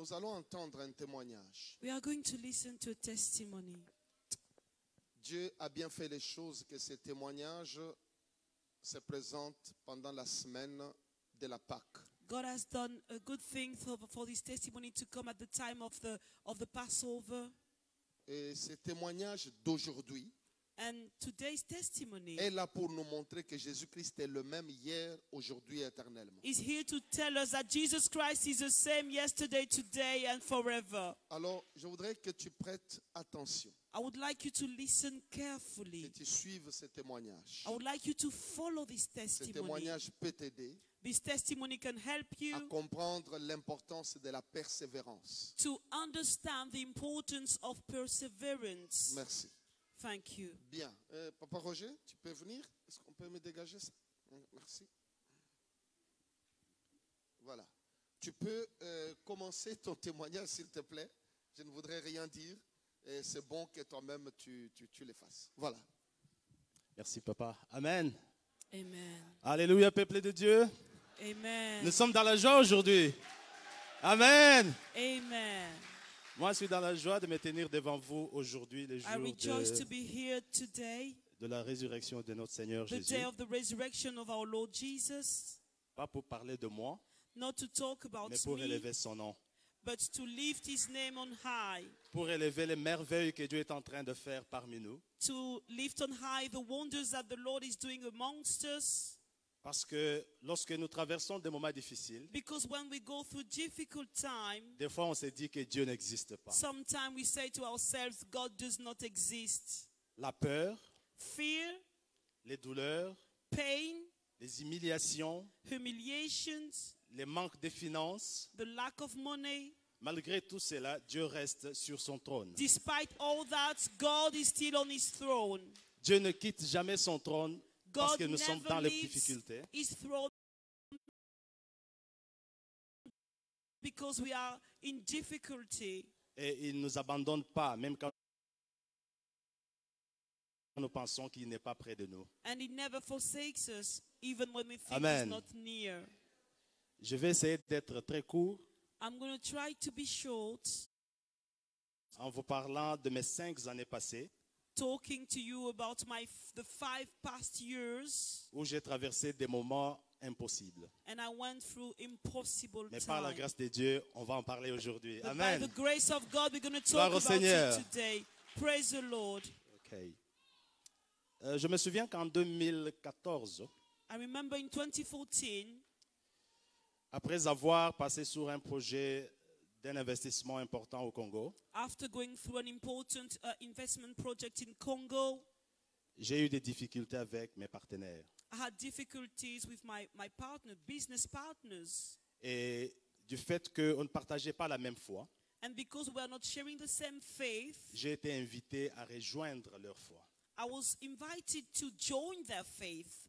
Nous allons entendre un témoignage. We are going to listen to a testimony. Dieu a bien fait les choses que ces témoignages se présentent pendant la semaine de la Pâque. God has done a good thing for this testimony to come at the time of the Passover. Et ce témoignage d'aujourd'hui And today's testimony est là pour nous montrer que Jésus-Christ est le même hier, aujourd'hui et éternellement. is here to tell us that Jesus Christ is the same yesterday, today, and forever. Alors, je voudrais que tu prêtes attention, I would like you to listen que carefully. tu suives ce témoignage. I would like you to follow this Ce testimony. témoignage peut t'aider This testimony can help à you comprendre l'importance de la persévérance. to understand the importance of perseverance. Merci. Thank you. Bien. Papa Roger, tu peux venir? Est-ce qu'on peut me dégager ça? Merci. Voilà. Tu peux commencer ton témoignage, s'il te plaît. Je ne voudrais rien dire. Et c'est bon que toi-même, tu le fasses. Voilà. Merci, papa. Amen. Amen. Alléluia, peuple de Dieu. Amen. Nous sommes dans la joie aujourd'hui. Amen. Amen. Moi, je suis dans la joie de me tenir devant vous aujourd'hui, le I jour rejoice to be here today, de la résurrection de notre Seigneur the Jésus. day of the resurrection of our Lord Jesus. Pas pour parler de moi, Not to talk about mais pour me, élever son nom. but to lift his name on high. Pour élever les merveilles que Dieu est en train de faire parmi nous. To lift on high the wonders that the Lord is doing amongst us. Parce que lorsque nous traversons des moments difficiles, Because when we go through difficult time, des fois on se dit que Dieu n'existe pas. sometimes we say to ourselves, God does not exist. La peur, Fear, les douleurs, pain, les humiliations, humiliations, les manques de finances, the lack of money. malgré tout cela, Dieu reste sur son trône. Despite all that, God is still on his throne. Dieu ne quitte jamais son trône parce God que nous sommes never dans les leaves difficultés. his throne because we are in difficulty. Et il ne nous abandonne pas, même quand nous pensons qu'il n'est pas près de nous. And he never forsakes us, even when we think Amen. he's not near. Je vais essayer d'être très court I'm going to try to be short, en vous parlant de mes 5 années passées talking to you about the 5 past years, où j'ai traversé des moments impossibles. and I went through impossible Mais par la times. grâce de Dieu, on va en parler aujourd'hui. But by Amen. the grace of God, we're going to Gloire talk au about Seigneur. it today. Praise the Lord. Ok. Je me souviens qu'en 2014, I remember in 2014, après avoir passé sur un projet d'un investissement important au Congo, after going through an important investment project in Congo, j'ai eu des difficultés avec mes partenaires. I had difficulties with my business partners. Et du fait qu'on ne partageait pas la même foi, And because we are not sharing the same faith, j'ai été invité à rejoindre leur foi. I was invited to join their faith.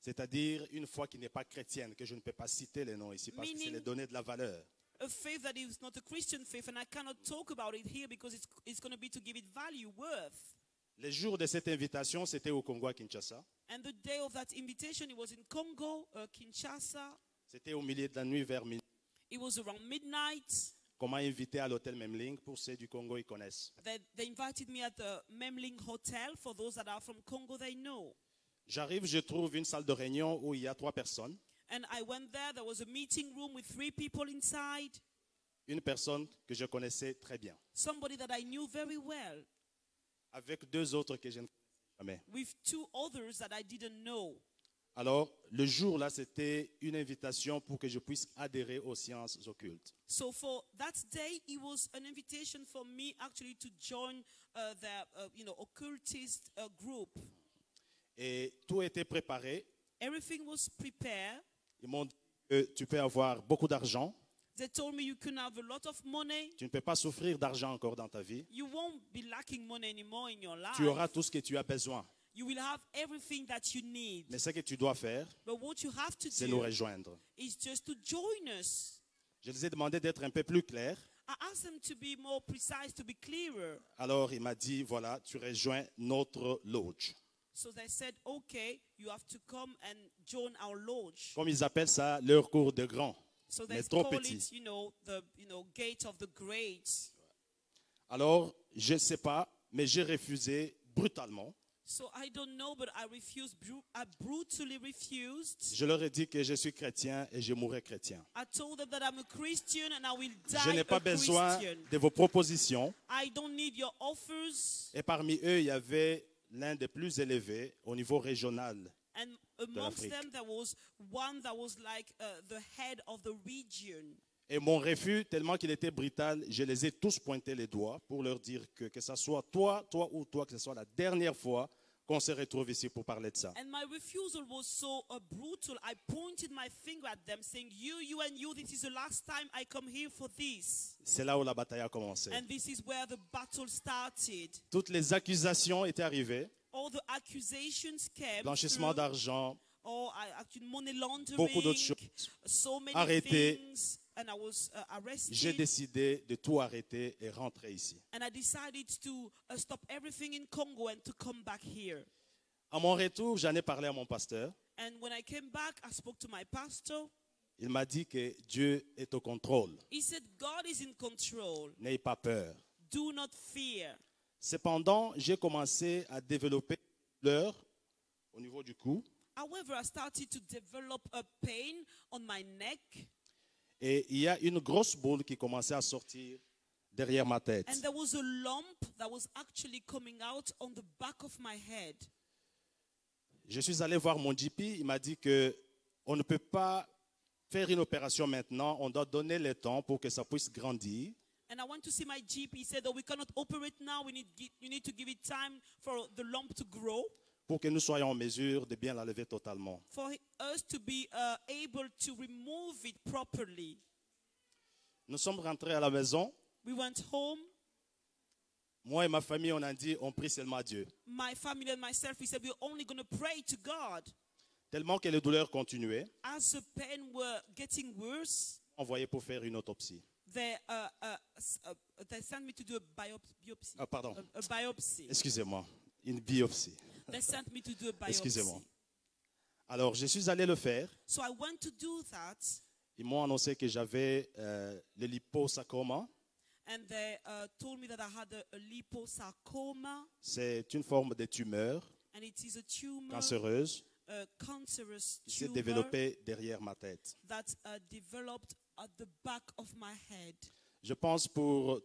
C'est-à-dire une foi qui n'est pas chrétienne, que je ne peux pas citer les noms ici parce que c'est les donner de la valeur. A faith that is not a Christian faith, and I cannot talk about it here because it's going to be to give it value, worth. Les jours de cette invitation, c'était au Congo à Kinshasa. And the day of that invitation, it was in Congo, Kinshasa. C'était au milieu de la nuit vers minuit. It was around midnight. Qu'on m'a invité à l'hôtel Memling. Pour ceux du Congo, ils connaissent. They invited me at the Memling Hotel. For those that are from Congo, they know. J'arrive, je trouve une salle de réunion où il y a 3 personnes. And I went there. There was a meeting room with 3 people inside. Une personne que je connaissais très bien. Somebody that I knew very well. Avec 2 autres que je ne connaissais jamais. With 2 others that I didn't know. Alors, le jour-là, c'était une invitation pour que je puisse adhérer aux sciences occultes. So for that day, it was an invitation for me actually to join the occultist group. Et tout était préparé. Everything was prepared. Ils m'ont dit que tu peux avoir beaucoup d'argent. They told me you can have a lot of money. Tu ne peux pas souffrir d'argent encore dans ta vie. You won't be lacking money anymore in your life. Tu auras tout ce que tu as besoin. You will have everything that you need. Mais ce que tu dois faire, But what you have to c'est nous do rejoindre. is just to join us. Je les ai demandé d'être un peu plus clairs. I asked them to be more precise, to be clearer. Alors, il m'a dit, voilà, tu rejoins notre lodge. So they said, okay, you have to come and join our lodge. Comme ils appellent ça, leur cours de grand. So mais they trop call petit. it, the gate of the great. Alors, je ne sais pas, mais j'ai refusé brutalement. So I don't know, but I brutally refused. Je leur ai dit que je suis chrétien et je mourrai chrétien. I told them that I'm a Christian and I will Je die n'ai pas a besoin Christian. de vos propositions. I don't need your offers. Et parmi eux, il y avait l'un des plus élevés au niveau régional. And amongst l'Afrique. them, there was one that was like the head of the region. Et mon refus, tellement qu'il était brutal, je les ai tous pointés les doigts pour leur dire que ce soit toi ou toi, que ce soit la dernière fois qu'on se retrouve ici pour parler de ça. And my refusal was so brutal. I pointed my finger at them, saying, you and you, this is the last time I come here for this. C'est là où la bataille a commencé. And this is where the battle started. Toutes les accusations étaient arrivées. All the accusations came Blanchissement through. d'argent, Actually money laundering, beaucoup d'autres choses. so many Arrêté. things, and I was J'ai arrested. décidé de tout arrêter et rentrer ici. And I decided to stop everything in Congo and to come back here. À mon retour, j'en ai parlé à mon pasteur. And when I came back, I spoke to my pastor. Il m'a dit que Dieu est au contrôle. He said, God is in control. N'ayez pas peur. Do not fear. Cependant, j'ai commencé à développer une douleur au niveau du cou. However, I started to develop a pain on my neck. Et il y a une grosse boule qui commençait à sortir derrière ma tête. And there was a lump that was actually coming out on the back of my head. Je suis allé voir mon GP. Il m'a dit qu'on ne peut pas faire une opération maintenant. On doit donner le temps pour que ça puisse grandir. And I went to see my GP. He said, we cannot operate now. You need to give it time for the lump to grow, Pour que nous soyons en mesure de bien la lever totalement. for us to be able to remove it properly. Nous sommes rentrés à la maison. We went home. Moi et ma famille, on a dit, on prie seulement à Dieu. My family and myself, we said, we're only going to pray to God. Tellement que les douleurs continuaient, As the pain were getting worse, on envoyé pour faire une autopsie. they sent me to do a biopsy. Ah, pardon. A biopsy. Excusez-moi. Une biopsie. They sent me to do a biopsy. Excusez-moi. Alors, je suis allé le faire. So I went to do that, Ils m'ont annoncé que j'avais le liposarcoma. and they told me that I had a liposarcoma, C'est une forme de tumeur and it is a tumor, cancéreuse a cancerous qui s'est tumor développée derrière ma tête. that developed at the back of my head. Je pense pour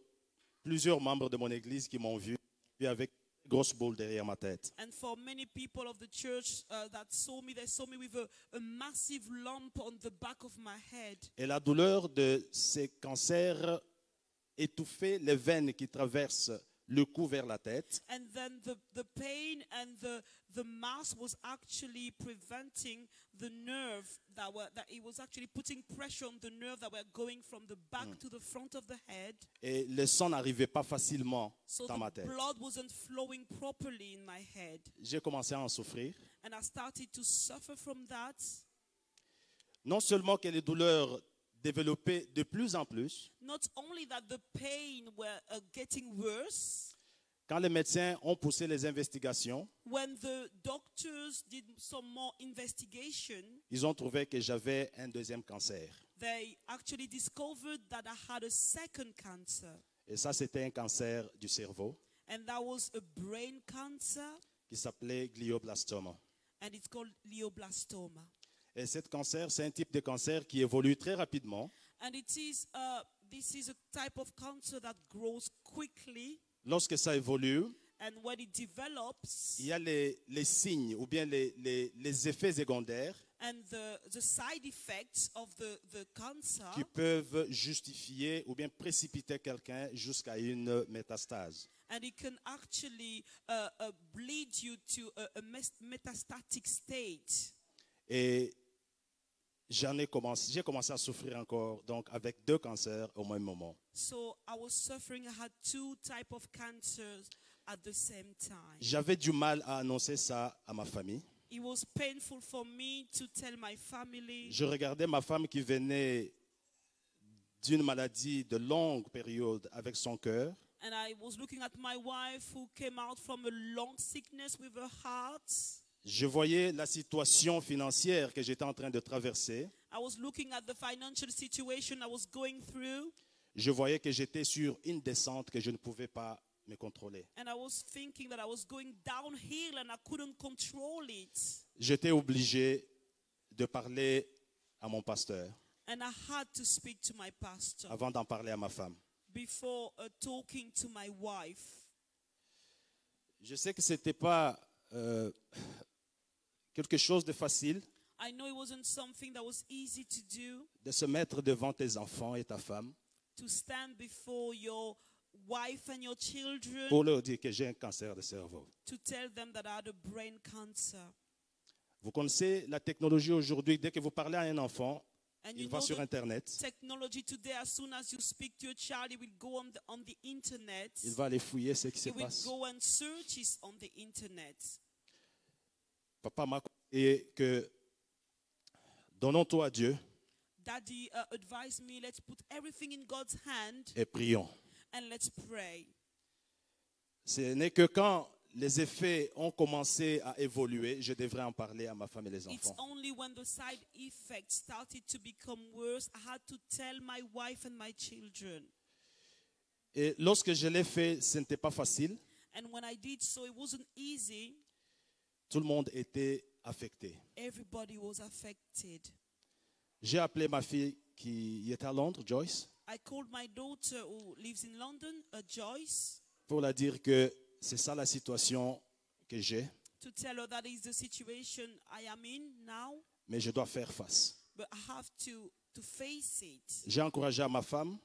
plusieurs membres de mon église qui m'ont vu avec une grosse boule derrière ma tête. And for many people of the church that saw me, they saw me with a massive lump on the back of my head. Et la douleur de ces cancers étouffait les veines qui traversent le cou vers la tête. And then the pain and the mass was actually preventing the nerve that it was actually putting pressure on the nerve that were going from the back to the front of the head. Et le sang n'arrivait pas facilement So dans ma the tête. blood wasn't flowing properly in my head. J'ai commencé à en souffrir. And I started to suffer from that. Non seulement que les douleurs développaient de plus en plus, Not only that the pain were getting worse, quand les médecins ont poussé les investigations, when the doctors did some more investigation, ils ont trouvé que j'avais un deuxième cancer. they actually discovered that I had a second cancer. Et ça, c'était un cancer du cerveau And that was a brain cancer, qui s'appelait glioblastoma. and it's called glioblastoma. Et ce cancer, c'est un type de cancer qui évolue très rapidement. And this is a type of cancer that grows quickly, Lorsque ça évolue, and when it develops, il y a les signes ou bien les effets secondaires and the side effects of the cancer qui peuvent justifier ou bien précipiter quelqu'un jusqu'à une métastase. and it can actually bleed you to a metastatic state. Et j'ai commencé à souffrir encore, donc avec deux cancers au même moment. So I was suffering. I had two type of cancers at the same time. J'avais du mal à annoncer ça à ma famille. It was painful for me to tell my family. Je regardais ma femme qui venait d'une maladie de longue période avec son cœur. And I was looking at my wife who came out from a long sickness with her heart. Je voyais la situation financière que j'étais en train de traverser. I was looking at the financial situation I was going through, je voyais que j'étais sur une descente que je ne pouvais pas me contrôler. and I was thinking that I was going downhill and I couldn't control it. J'étais obligé de parler à mon pasteur And I had to speak to my pastor avant d'en parler à ma femme. before talking to my wife. Je sais que ce n'était pas quelque chose de facile I know it wasn't something that was easy to do, de se mettre devant tes enfants et ta femme to stand before your wife and your children pour leur dire que j'ai un cancer de cerveau. to tell them that I had a brain cancer. Vous connaissez la technologie aujourd'hui, dès que vous parlez à un enfant, And il you va know sur the Internet, technology today, as soon as you speak to your child, it will go on the internet. il va aller fouiller ce qui se It will passe. go and search it on the internet. Papa m'a conseillé que donnons-toi à Dieu Daddy advised me, let's put everything in God's hand et prions. and let's pray. Ce n'est que quand les effets ont commencé à évoluer, je devrais en parler à ma femme et les It's enfants. only when the side effects started to become worse, I had to tell my wife and my children. Et lorsque je l'ai fait, ce n'était pas facile. And when I did so, it wasn't easy. Tout le monde était affecté. Everybody was affected. J'ai appelé ma fille qui est à Londres, Joyce, I called my daughter who lives in London, Joyce, pour la dire que c'est ça la situation que j'ai, to tell her that is the situation I am in now, mais je dois faire face. but I have to face it. J'ai encouragé à ma femme,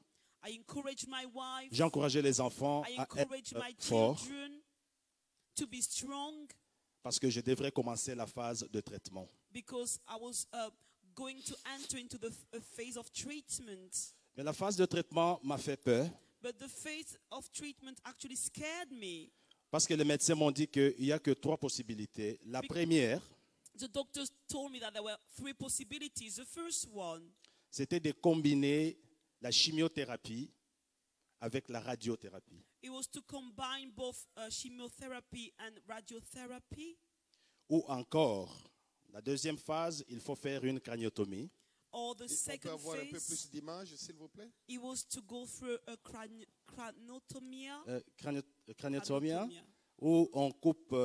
I encourage my wife, j'ai encouragé les enfants I à encourage être my forts children to be strong, parce que je devrais commencer la phase de traitement. because I was going to enter into the phase of treatment. Mais la phase de traitement m'a fait peur But the phase of treatment actually scared me. parce que les médecins m'ont dit qu'il n'y a que 3 possibilités. La première, The doctors told me that there were 3 possibilities. The first one, c'était de combiner la chimiothérapie avec la radiothérapie. it was to combine both chemotherapy and radiotherapy. Ou encore, la deuxième phase, il faut faire une craniotomie. Or the On peut second avoir un peu phase, plus d'images, s'il vous plaît? it was to go through a craniotomia. Craniotomie, où on coupe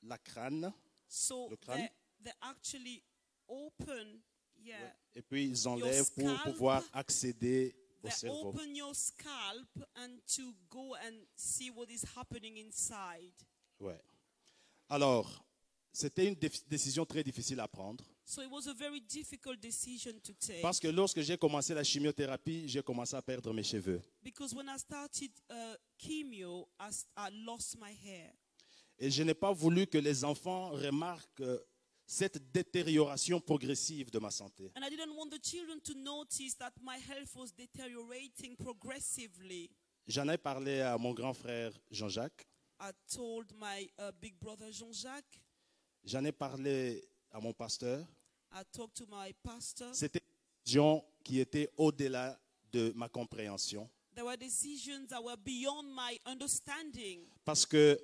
la crâne So le crâne. they actually open, yeah, et puis ils enlèvent pour scalp. pouvoir accéder au they cerveau. open your scalp and to go and see what is happening inside. Ouais. Alors, c'était une décision très difficile à prendre So it was a very difficult decision to take. parce que lorsque j'ai commencé la chimiothérapie, j'ai commencé à perdre mes cheveux. Because when I started chemo, I lost my hair. Et je n'ai pas voulu que les enfants remarquent cette détérioration progressive de ma santé. And I didn't want the children to notice that my health was deteriorating progressively. J'en ai parlé à mon grand frère Jean-Jacques. I told my big brother Jean-Jacques. J'en ai parlé à mon pasteur. I talked to my pastor. C'était une décision qui était au-delà de ma compréhension. There were decisions that were beyond my understanding. Parce que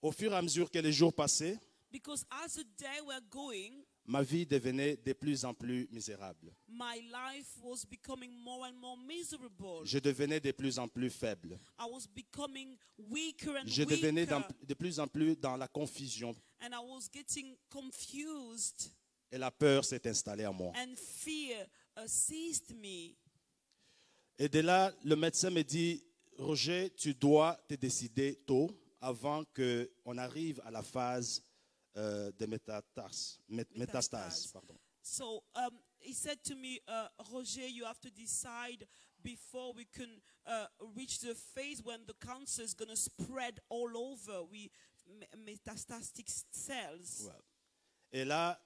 au fur et à mesure que les jours passaient, Because as the day were going, ma vie devenait de plus en plus misérable. my life was becoming more and more miserable. Je devenais de plus en plus faible. I was becoming weaker and Je devenais weaker. de plus en plus dans la confusion. And I was getting confused. Et la peur s'est installée en moi. And fear seized me. Et de là, le médecin me dit, Roger, tu dois te décider tôt avant qu'on arrive à la phase de métastase. Pardon. So he said to me, Roger, you have to decide before we can reach the phase when the cancer is going to spread all over metastatic cells. Ouais. Et là,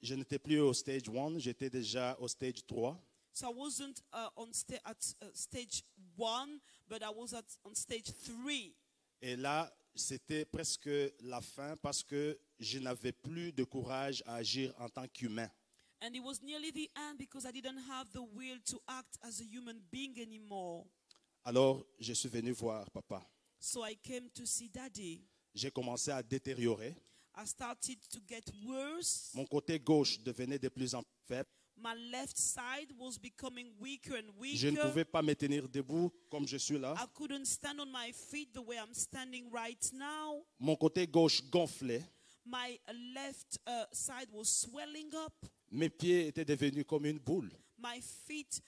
je n'étais plus au stage 1, j'étais déjà au stage 3. So I wasn't at stage 1, but I was on stage 3. Et là, c'était presque la fin parce que je n'avais plus de courage à agir en tant qu'humain. And it was nearly the end because I didn't have the will to act as a human being anymore. Alors, je suis venu voir papa. So I came to see Daddy. J'ai commencé à détériorer. I started to get worse. Mon côté gauche devenait de plus en plus faible. My left side was becoming weaker and Je ne weaker. pouvais pas me tenir debout comme je suis là. I couldn't stand on my feet the way I'm standing right now. Mon côté gauche gonflait. My left side was swelling up. Mes pieds étaient devenus comme une boule. My feet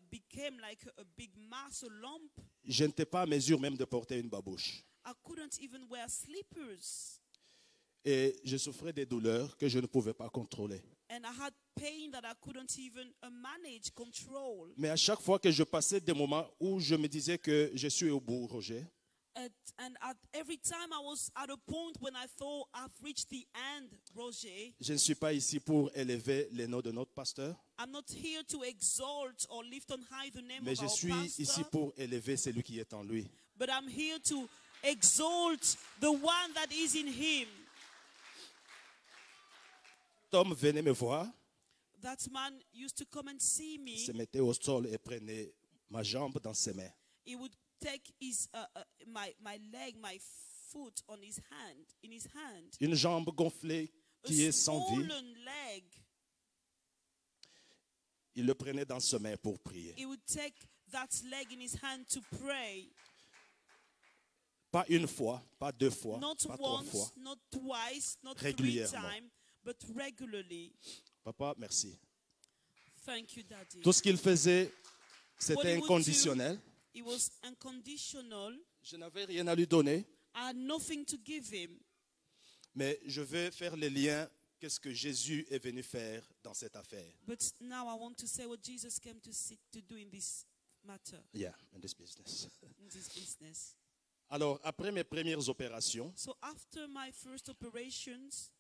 became like a big mass, a lump. Je n'étais pas à mesure même de porter une babouche. I couldn't even wear slippers. Et je souffrais des douleurs que je ne pouvais pas contrôler. And I had pain that I couldn't even manage, control. Mais à chaque fois que je passais des moments où je me disais que je suis au bout, Roger, And at every time I was at a point when I thought I've reached the end, Roger, je ne suis pas ici pour élever les noms de notre pasteur, I'm not here to exalt or lift on high the name mais of je our suis ici pastor, pour élever celui qui est en lui. but I'm here to exalt the one that is in him. Cet homme venait me voir, That man used to come and see me. se mettait au sol et prenait ma jambe dans ses mains. He would take his my leg, my foot on his hand, in his hand. Une jambe gonflée qui A est sans vie, swollen leg. il le prenait dans ses mains pour prier. He would take that leg in his hand to pray. Pas une fois, pas deux fois, Not pas trois once, fois. not twice, not three Régulièrement. times, but regularly. Papa, merci. Thank you, Daddy. Tout ce qu'il faisait, What c'était he would inconditionnel. It was unconditional. Je n'avais rien à lui donner, I had nothing to give him. mais je vais faire les liens. Qu'est-ce que Jésus est venu faire dans cette affaire? But now I want to say what Jesus came to do in this matter, Yeah, in this business. in this business. Alors, après mes premières opérations, So after my first operations,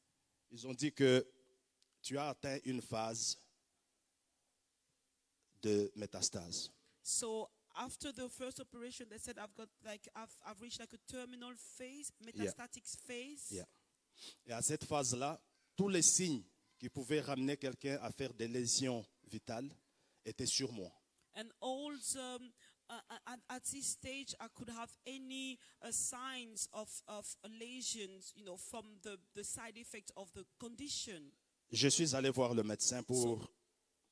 ils ont dit que tu as atteint une phase de métastase. so after the first operation, they said I've reached like a terminal phase, metastatic phase. Yeah. Et à cette phase-là, tous les signes qui pouvaient ramener quelqu'un à faire des lésions vitales étaient sur moi. And all at this stage, I could have any signs of lesions, from the side effect of the condition. Je suis allé voir le médecin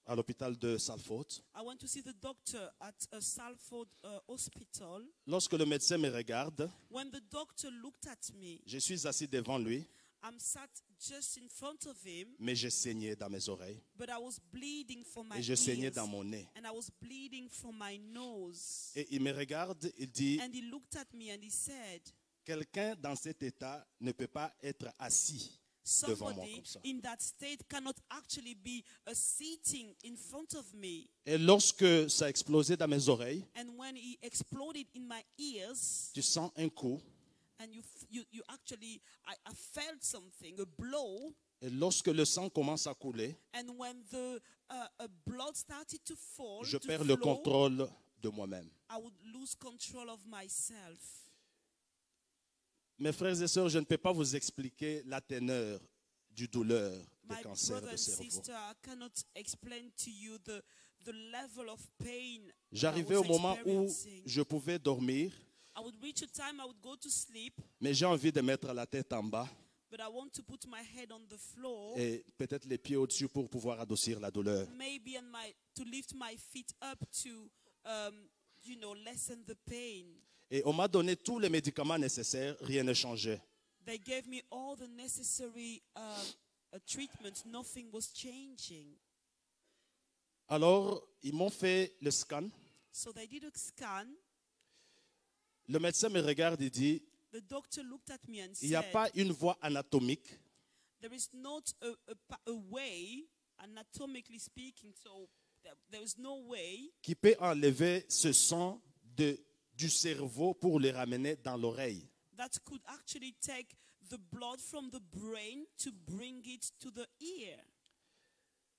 à l'hôpital de Salford. I went to see the doctor at Salford Hospital. Lorsque le médecin me regarde, When the doctor looked at me, je suis assis devant lui, I'm sat just in front of him, mais je saignais dans mes oreilles but I was bleeding from my et je saignais ears, dans mon nez. and I was bleeding from my nose. Et il me regarde, il dit, And he looked at me and he said, quelqu'un dans cet état ne peut pas être assis devant moi somebody comme ça. in that state cannot actually be sitting in front of me. Et lorsque ça a explosé dans mes oreilles, And when he exploded in my ears, tu sens un coup. and you actually, I felt something, a blow. Et lorsque le sang commence à couler, And when the blood started to fall, je to perds le flow, contrôle de moi-même. I would lose control of myself. Mes frères et sœurs, je ne peux pas vous expliquer la teneur du douleur de My cancer brother de and cerveau. sister, I cannot explain to you the level of pain J'arrivais I was au moment où experiencing. je pouvais dormir, I would reach a time I would go to sleep, mais j'ai envie de mettre la tête en bas but I want to put my head on the floor, et peut-être les pieds au-dessus pour pouvoir adoucir la douleur. maybe to lift my feet up to, lessen the pain. Et on m'a donné tous les médicaments nécessaires, rien ne changeait. They gave me all the necessary treatment. Nothing was changing. Alors, ils m'ont fait le scan. So they did a scan. Le médecin me regarde et dit, The doctor looked at me and il n'y a said, pas une voie anatomique there is not a way, anatomically speaking, so there is no way qui peut enlever ce sang du cerveau pour le ramener dans l'oreille. that could actually take the blood from the brain to bring it to the ear.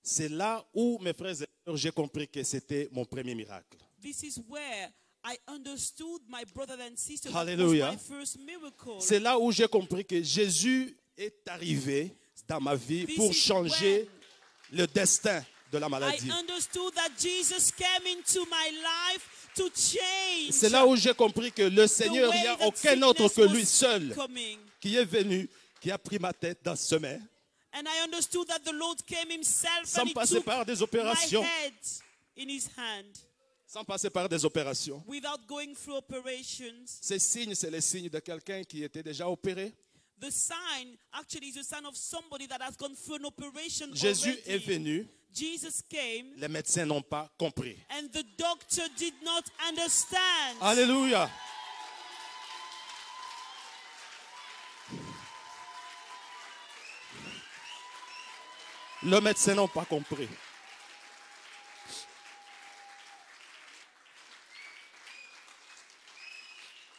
C'est là où, mes frères et sœurs, j'ai compris que c'était mon premier miracle. This is where I understood, my brother and sister, that Hallelujah. was my first miracle. C'est là où j'ai compris que Jésus est arrivé dans ma vie This pour is changer le destin de la I maladie. understood that Jesus came into my life to change. C'est là où j'ai compris que le the Seigneur, il way n'y a that aucun autre sickness que lui was seul coming. qui est venu, qui a pris ma tête dans ses mains And I understood that the Lord came himself sans and he passer took par des my opérations. head in his hand Sans passer par des opérations. without going through operations. Ces signes, c'est les signes de quelqu'un qui était déjà opéré. The sign actually is a sign of somebody that has gone through an operation Jésus already. est venu, Jesus came les médecins n'ont pas compris. and the doctor did not understand. Alléluia. Les médecins n'ont pas compris.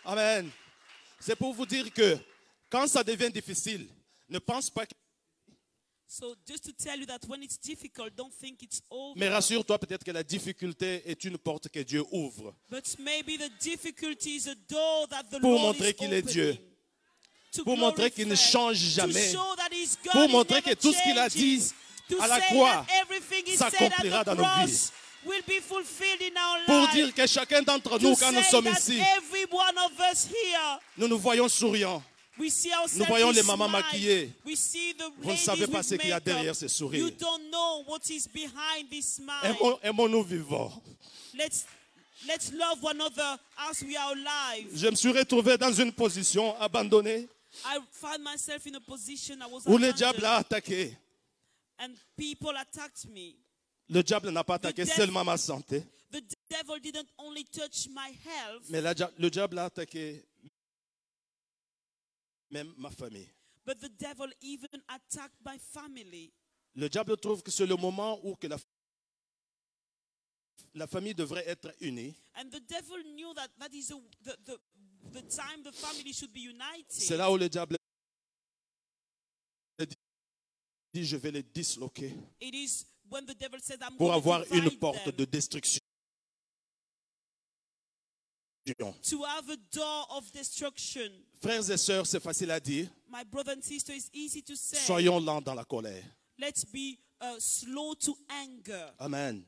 Amen. C'est pour vous dire que quand ça devient difficile, ne pense pas que... So just to tell you that when it's difficult, don't think it's over. Mais rassure-toi, peut-être que la difficulté est une porte que Dieu ouvre. But maybe the difficulty is a door that the Pour Lord montrer is qu'il est opening. Dieu. To Pour montrer qu'il ne glorify, change to jamais. show that he's God, Pour he montrer never que tout ce qu'il a dit changes. To à la say croix that everything he said s'accomplira at the dans nos cross will be fulfilled in our Pour lives. dire que chacun d'entre To nous, quand nous say sommes that ici, every one of us here, nous nous voyons souriants. we see ourselves Nous voyons les smile. mamans maquillées. We see the Vous ne ladies savez pas with ce qu'il y a makeup. derrière ces sourires. You don't know what is behind this smile. Aimons-nous vivants. Let's love one another as we are alive. Je me suis retrouvé dans une position abandonnée I found myself in a position I was où le abandoned, diable a attaqué. and people attacked me. Le diable n'a pas attaqué devil- seulement ma santé, The devil didn't only touch my health, mais le diable a attaqué même ma famille. but the devil even attacked my family. Le diable trouve que c'est le moment où que la famille devrait être unie. And the devil knew that that is the time the family should be united. C'est là où le diable dit je vais les disloquer It is when the devil said, I'm pour going avoir to une divide porte them, de destruction. to have a door of destruction. Frères et sœurs, c'est facile à dire. My brother and sister, it's easy to say. Soyons lents dans la colère. Let's be slow to anger. Amen.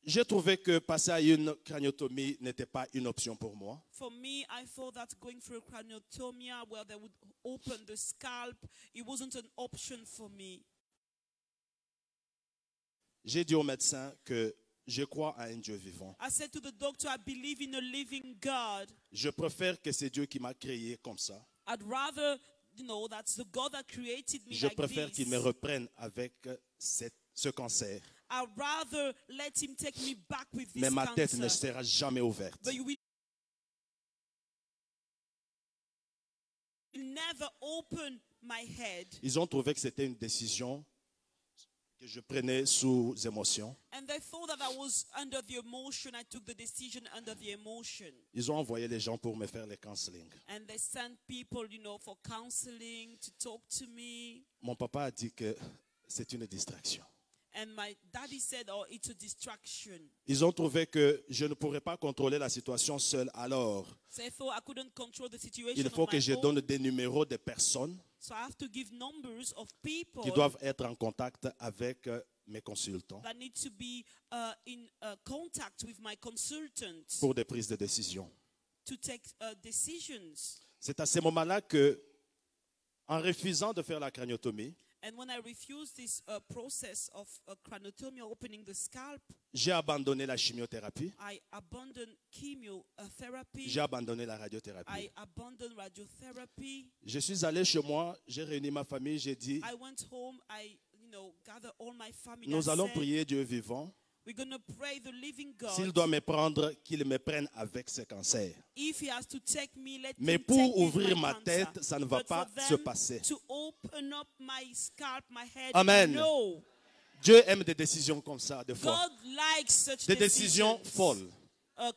J'ai trouvé que passer à une craniotomie n'était pas une option pour moi. For me, I thought that going through a craniotomia where they would open the scalp, it wasn't an option for me. J'ai dit au médecin que je crois à un Dieu vivant. I said to the doctor, I believe in a living God. Je préfère que c'est Dieu qui m'a créé comme ça. I'd rather, that's the God that created me Je like préfère this. qu'il me reprenne avec ce cancer. I'd rather let him take me back with this Mais ma tête ne cancer. sera jamais ouverte. But you will never open my head. Ils ont trouvé que c'était une décision que je prenais sous émotion. And they thought that I was under the emotion. I took the decision under the emotion. Ils ont envoyé les gens pour me faire les counseling. And they sent people, for counseling, to talk to me. Mon papa a dit que c'est une distraction. And my daddy said, oh, it's a distraction. Ils ont trouvé que je ne pourrais pas contrôler la situation seul. Alors, So I thought I couldn't control the situation il on faut que my je own. donne des numéros de personnes So I have to give numbers of people qui doivent être en contact avec mes consultants that need to be in contact with my consultant pour des prises de décision. to take decisions. C'est à ce moment-là que, en refusant de faire la craniotomie, And when I refused this process of craniotomy, opening the scalp, j'ai abandonné la chimiothérapie, I abandoned chemotherapy. j'ai abandonné la radiothérapie. I abandoned radiotherapy. Je suis allé chez moi, j'ai réuni ma famille, j'ai dit, I went home. I, gathered all my family. nous I allons said, prier Dieu vivant. we're going to pray the living God. S'il doit me prendre, qu'il me prenne avec ce cancer. If he has to take me, let Mais him pour take with ouvrir my ma cancer. tête, ça ne va But pas for se them passer. to open up my scalp, my head, Amen. no. Dieu aime des décisions comme ça, des fois. God likes such Des décisions decisions. folles.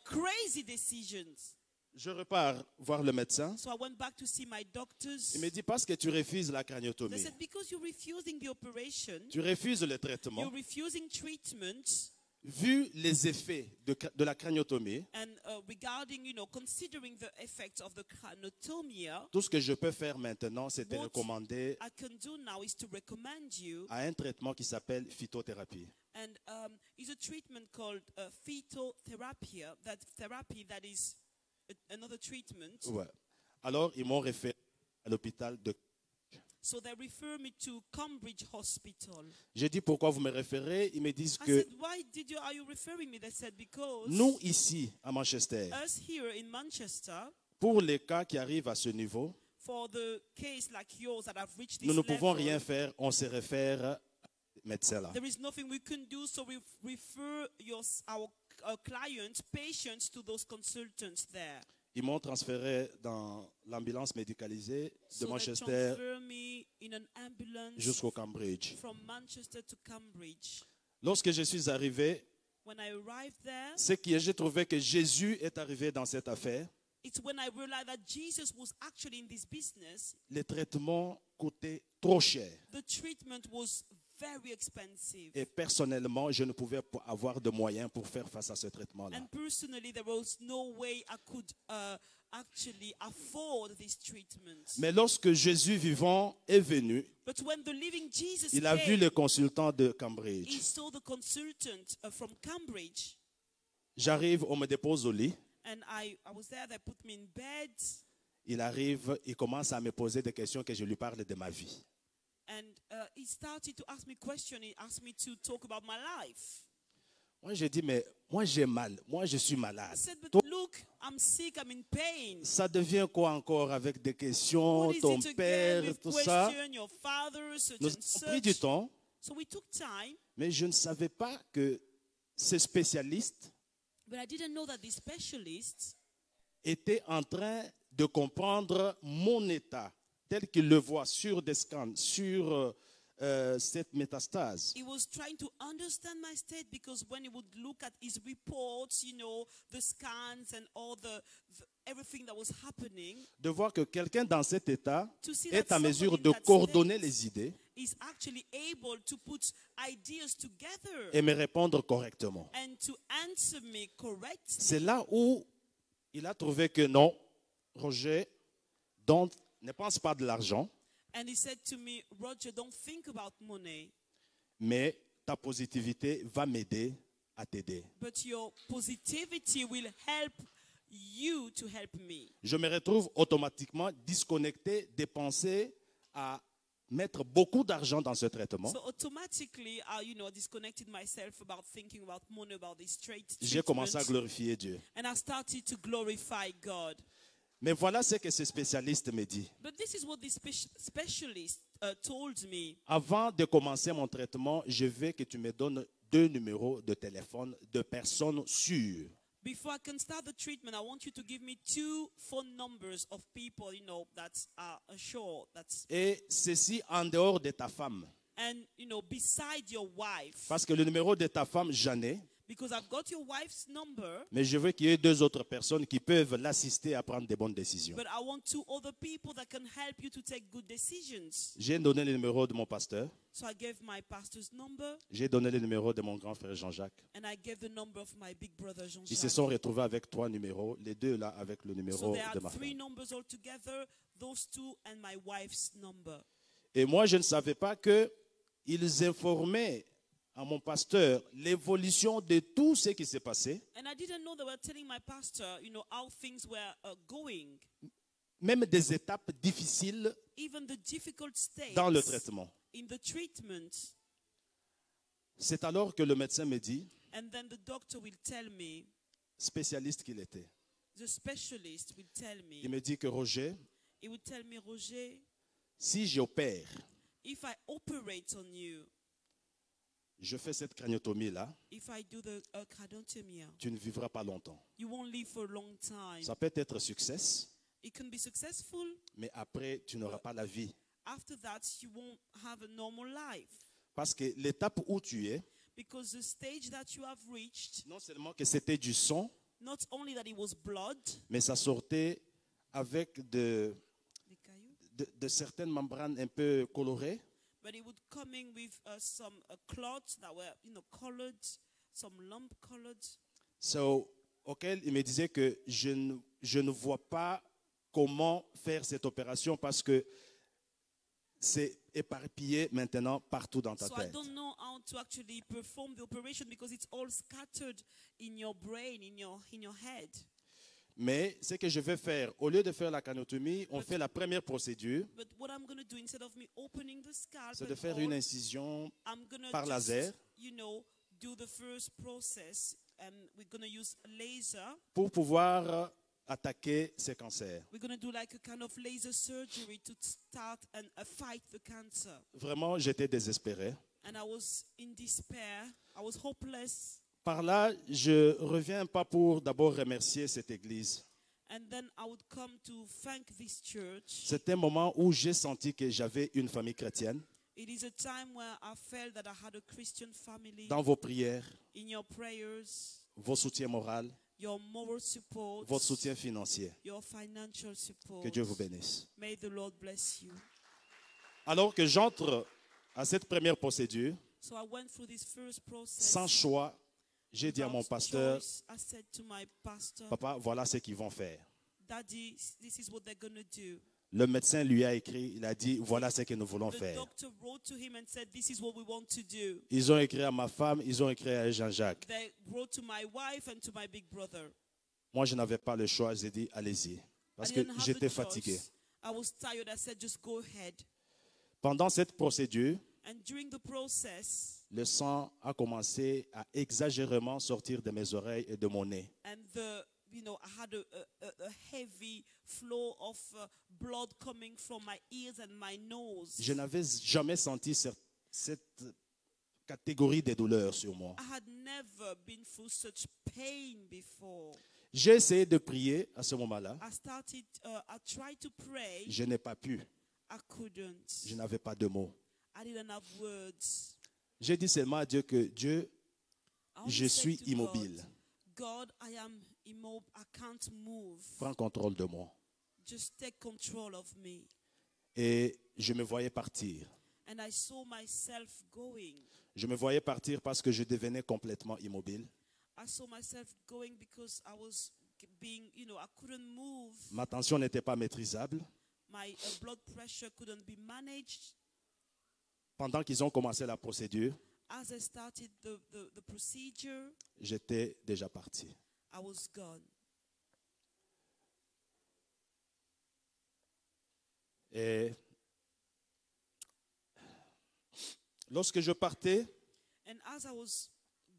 Crazy decisions. Je repars voir le médecin. So I went back to see my doctors. Il me dit, parce que tu refuses la They craniotomie, said, because you're refusing the operation, tu refuses le traitement, you're refusing treatment, vu les effets de la craniotomie, and regarding, considering the effects of the craniotomia, tout ce que je peux faire maintenant, c'est te What recommander I can do now is to recommend you, à un traitement qui s'appelle phytothérapie. and is a treatment called phytotherapy, that therapy that is another treatment. Ouais. Alors, ils m'ont référé à l'hôpital de... So they refer me to Cambridge Hospital. J'ai dit, pourquoi vous me référez? Ils me disent I que said, are you referring me? They said, because nous, ici, à Manchester, us here in Manchester, pour les cas qui arrivent à ce niveau, for the case like yours that have reached this nous ne pouvons level, rien faire. On se réfère au médecin là. there is nothing we can do, so we refer our clients, patients to those consultants there. Ils m'ont transféré dans l'ambulance médicalisée de So they Manchester transfer me in an ambulance jusqu'au Cambridge. from Manchester to Cambridge. Lorsque je suis arrivé, When I arrived there, c'est que j'ai trouvé que Jésus est arrivé dans cette affaire. it's when I realized that Jesus was actually in this business. Les traitements coûtaient trop cher. The treatment was very expensive. Et personnellement, je ne pouvais pas avoir de moyens pour faire face à ce traitement-là. And personally, there was no way I could actually afford this treatment. Mais lorsque Jésus vivant est venu, But when the living Jesus il a vu came, le consultant de he Cambridge. saw the consultant from Cambridge. J'arrive, on me dépose au lit. And I was there, they put me in bed. Il arrive, il commence à me poser des questions que je lui parle de ma vie. And he started to ask me questions. He asked me to talk about my life. Moi, j'ai dit, mais moi, j'ai mal. Moi, je suis I malade. said, but Toi, look, I'm sick, I'm in pain. ça devient quoi encore avec des questions, What is ton it again père, with tout ça? question, your father, such Nous and avons pris du such. temps, So we took time, mais je ne savais pas que ce spécialiste but I didn't know that the specialist était en train de comprendre mon état tel qu'il le voit sur des scans, sur cette métastase. he was trying to understand my state, because when he would look at his reports, you know, the scans and all the everything that was happening, De voir que quelqu'un dans cet état to see est that à mesure somebody de in that coordonner state les idées is actually able to put ideas together et me répondre correctement. and to answer me correctly. C'est là où il a trouvé que non, Roger, ne pense pas de l'argent, And he said to me, Roger, don't think about money, mais ta positivité va m'aider à t'aider. but your positivity will help you to help me. Je me retrouve automatiquement disconnecté des pensées à mettre beaucoup d'argent dans ce traitement. So automatically, disconnected myself about thinking about money, about this J'ai commencé à treatment, glorifier Dieu. and I started to glorify God. Mais voilà ce que ce spécialiste me dit. But this is what the specialist told me. Avant de commencer mon traitement, je veux que tu me donnes 2 numéros de téléphone de personnes sûres. Before I can start the treatment, I want you to give me 2 phone numbers of people, that are assured. Et ceci en dehors de ta femme. And, beside your wife. Parce que le numéro de ta femme, j'en ai. Because I've got your wife's number, Mais je veux qu'il y ait 2 autres personnes qui peuvent l'assister à prendre de bonnes décisions. but I want 2 other people that can help you to take good decisions. J'ai donné le numéro de mon pasteur. So I gave my pastor's number, J'ai donné le numéro de mon grand frère Jean-Jacques. and I gave the number of my big brother Ils se Jean-Jacques. sont retrouvés avec 3 numéros, les 2 là avec le So numéro there de are ma 3 femme. numbers altogether, those 2 and my wife's number. Et moi, je ne savais pas qu'ils informaient à mon pasteur l'évolution de tout ce qui s'est passé, And I didn't know they were telling my pastor, how things were going, même des étapes difficiles even the difficult stages dans le traitement. in the treatment. C'est alors que le médecin me dit, And then the doctor will tell me, spécialiste qu'il était, the specialist will tell il me, me dit que Roger, he will tell me, Roger, si j'opère, if I operate on you, je fais cette craniotomie-là, if I do the craniotomy, tu ne vivras pas longtemps. you won't live for a long time. Ça peut être succès, It can be successful. mais après, tu n'auras pas la vie. After that, you won't have a normal life. Parce que l'étape où tu es, Because the stage that you have reached, non seulement que c'était du sang, not only that it was blood, mais ça sortait avec de certaines membranes un peu colorées. but it would come in with some clots that were, colored, some lump colored. So, auquel il me disait que je ne vois pas comment faire cette opération parce que c'est éparpillé maintenant partout dans ta So I tête. don't know how to actually perform the operation because it's all scattered in your brain, in your head. Mais ce que je vais faire, au lieu de faire la craniotomie, on fait la première procédure, But what I'm going to do, instead of me opening the scalp, c'est de and faire all, une incision I'm going to par laser do the first process, and we're going to use laser. pour pouvoir attaquer ces cancers. We're going to do like a kind of laser surgery to start and fight the cancer. Vraiment, j'étais désespéré. And I was in despair. I was hopeless. Par là, je reviens pas pour d'abord remercier cette église. And then I would come to thank this church. C'était un moment où j'ai senti que j'avais une famille chrétienne. It is a time where I felt that I had a Christian family. Dans vos prières, In your prayers, vos soutiens moraux, your moral support, votre soutien financier. your financial support. Que Dieu vous bénisse. May the Lord bless you. Alors que j'entre à cette première procédure, So I went through this first process. sans choix, j'ai dit à mon Without pasteur, choice, I said to my pastor, papa, voilà ce qu'ils vont faire. Daddy, this is what they're going to do. Le médecin lui a écrit, il a dit, voilà ce que nous voulons The faire. doctor wrote to him and said, this is what we want to do. Ils ont écrit à ma femme, ils ont écrit à Jean-Jacques. They wrote to my wife and to my big brother. Moi, je n'avais pas le choix, j'ai dit, allez-y. Parce I que didn't have j'étais the fatigué. choice. I was tired. I said, just go ahead. Pendant cette procédure, And during the process, le sang a commencé à exagérément sortir de mes oreilles et de mon nez. and I had a heavy flow of blood coming from my ears and my nose. Je n'avais jamais senti cette catégorie de douleurs sur moi. I had never been through such pain before. J'ai essayé de prier à ce moment-là. I tried to pray. Je n'ai pas pu. I couldn't. Je n'avais pas de mots. I didn't have words. J'ai dit seulement à Dieu que Dieu, I only je said suis to immobile. God, I am immobile. I can't move. Prends contrôle de moi. Just take control of me. Et je me voyais partir. And I saw myself going. Je me voyais partir parce que je devenais complètement immobile. I saw myself going because I was being, I couldn't move. Ma tension n'était pas maîtrisable. My blood pressure couldn't be managed. Pendant qu'ils ont commencé la procédure, As I started the procedure, j'étais déjà parti. I was gone. Et lorsque je partais, And as I was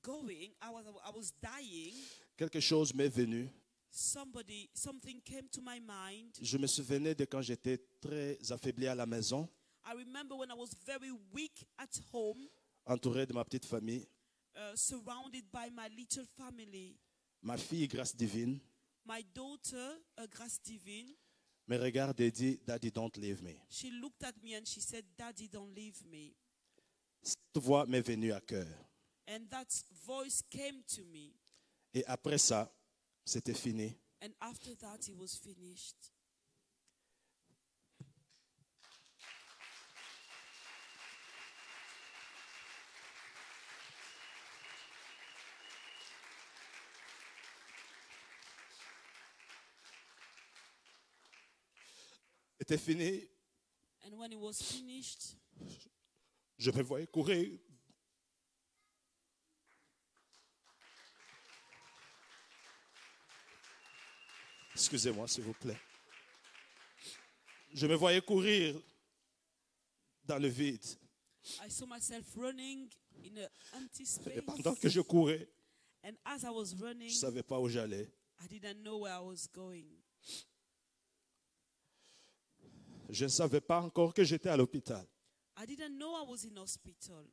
going, I was dying. quelque chose m'est venu. Something came to my mind. Je me souvenais de quand j'étais très affaibli à la maison, I remember when I was very weak at home, entouré de ma petite famille. surrounded by my little family. Ma fille, grâce divine, My daughter, Grace Divine, me regarde et dit, Daddy, don't leave me. she looked at me and she said, Daddy, don't leave me. Cette voix m'est venue à cœur. And that voice came to me. Et après ça, c'était fini. And after that, it was finished. C'était fini. And when it was finished, Je me voyais courir. Excusez-moi, s'il vous plaît. Je me voyais courir dans le vide. I saw myself running in an empty Et space. pendant que je courais, And as I was running, je ne savais pas où j'allais. I didn't know where I was going. Je ne savais pas encore que j'étais à l'hôpital. I didn't know I was in hospital.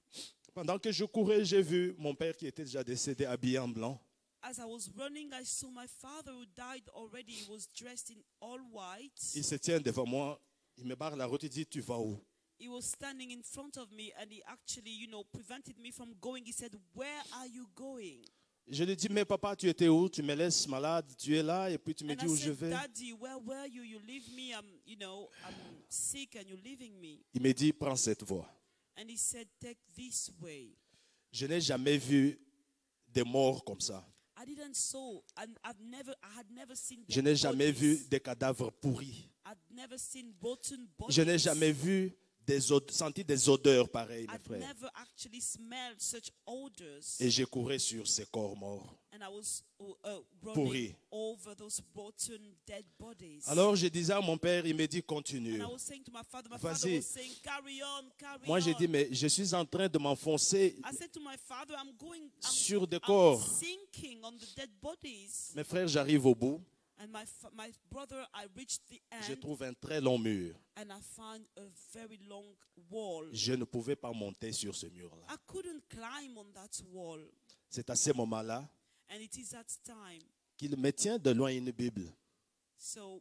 Pendant que je courais, j'ai vu mon père qui était déjà décédé, habillé en blanc. As I was running, I saw my father who died already. He was dressed in all white. Il se tient devant moi, il me barre la route, il dit, tu vas où? He was standing in front of me and he actually, prevented me from going. He said, "Where are you going?" Je lui dis, mais papa, tu étais où? Tu me laisses malade, tu es là, et puis tu me And dis I où je said, vais. Daddy, where were you? You leave me. I'm sick and you're leaving me. Il me dit, prends cette voie. And he said, take this way. Je n'ai jamais vu des morts comme ça. I didn't saw, and I had never seen. Je n'ai jamais bodies. vu des cadavres pourris. I'd never seen rotten bodies. Je n'ai jamais vu senti des odeurs pareilles, mes I'd frères. never actually smelled such odors. Et j'ai couru sur ces corps morts. And I was running pourries. over those rotten dead bodies. Alors je disais à mon père, il me dit continue. And I was saying to my father Vas-y. was saying, carry on, carry Moi j'ai on. dit, mais je suis en train de m'enfoncer I said to my father, sur des I'm corps. sinking on the dead bodies. Mes frères, j'arrive au bout. And my brother, I reached the Je end trouve un très long mur. and I found a very long wall. Je ne pouvais pas monter sur ce mur-là. I couldn't climb on that wall. C'est à ce moment-là And it is that time. qu'il me tient de loin une Bible. So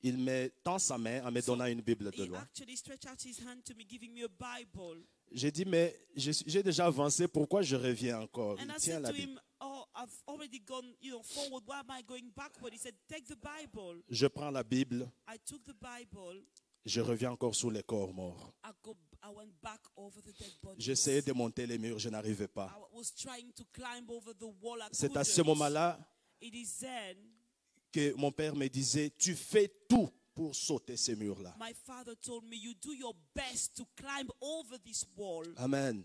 Il me tend sa main en me donnant une Bible de he loin. actually stretched out his hand to me, giving me a Bible. J'ai dit, mais j'ai déjà avancé, pourquoi je reviens encore? And Il I tient said la to Bible. him, oh, I've already gone, forward. Why am I going backward? He said, take the Bible. Je prends la Bible, I took the Bible. je reviens encore sous les corps morts. I went back over the dead bodies. J'essayais de monter les murs, je n'arrivais pas. I was trying to climb over the wall. I C'est à ce couldn't. moment-là It is then que mon père me disait, tu fais tout pour sauter ces murs-là. my father told me, you do your best to climb over this wall. Amen.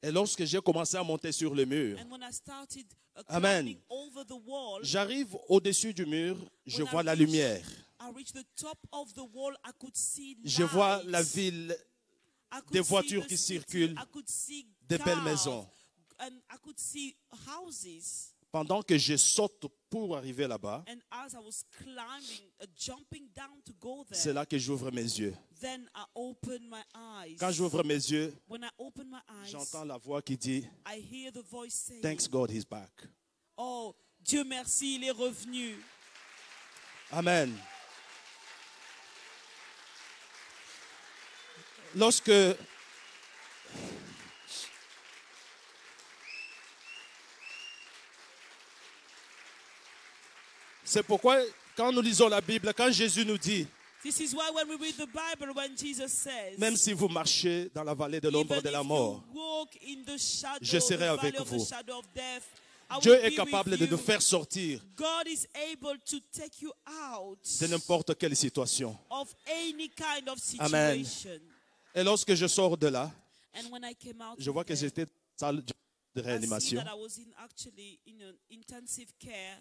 Et lorsque j'ai commencé à monter sur le mur, And when I started Amen. climbing over the wall, j'arrive au-dessus du mur, je When I vois la reached- lumière. I reached the top of the wall. I could see Je vois lights. la ville, I could des see voitures the qui city. circulent, I could see des belles cars, maisons. and I could see houses. Pendant que je saute pour arriver là-bas, And as I was climbing, jumping down to go c'est there, là que j'ouvre mes yeux. then I opened my eyes. Quand j'ouvre mes yeux, When I opened my eyes, j'entends la voix qui dit, I hear the voice saying, Thanks God, he's back. oh, Dieu merci, il est revenu. Amen. Lorsque c'est pourquoi quand nous lisons la Bible, quand Jésus nous dit, This is why when we read the Bible, when Jesus says, même si vous marchez dans la vallée de l'ombre even de la if mort, you walk in the shadow, je serai the valley avec of the vous. shadow of death, I Dieu will est be capable with de you. nous faire sortir God is able to take you out de n'importe quelle situation. of any kind of Amen. situation. Et lorsque je sors de là, And when I came out je vois of que there, j'étais dans la salle de I see réanimation. that I was actually in an intensive care,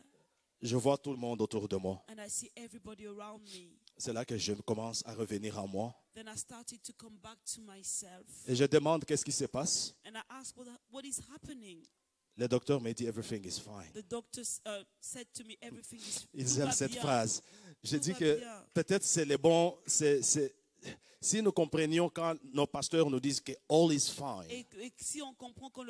Je vois tout le monde autour de moi. and I see everybody around me. C'est là que je commence à revenir à moi. Then I started to come back to myself, Et je demande qu'est-ce qui se passe. and I asked, what is happening? Le docteur m'a dit everything is fine. The doctor said to me, everything is Ils tout aiment va cette bien. phrase. Je Tout dis va que bien. peut-être c'est les bons. Si nous comprenions quand nos pasteurs nous disent que all is fine, Et si on comprend quand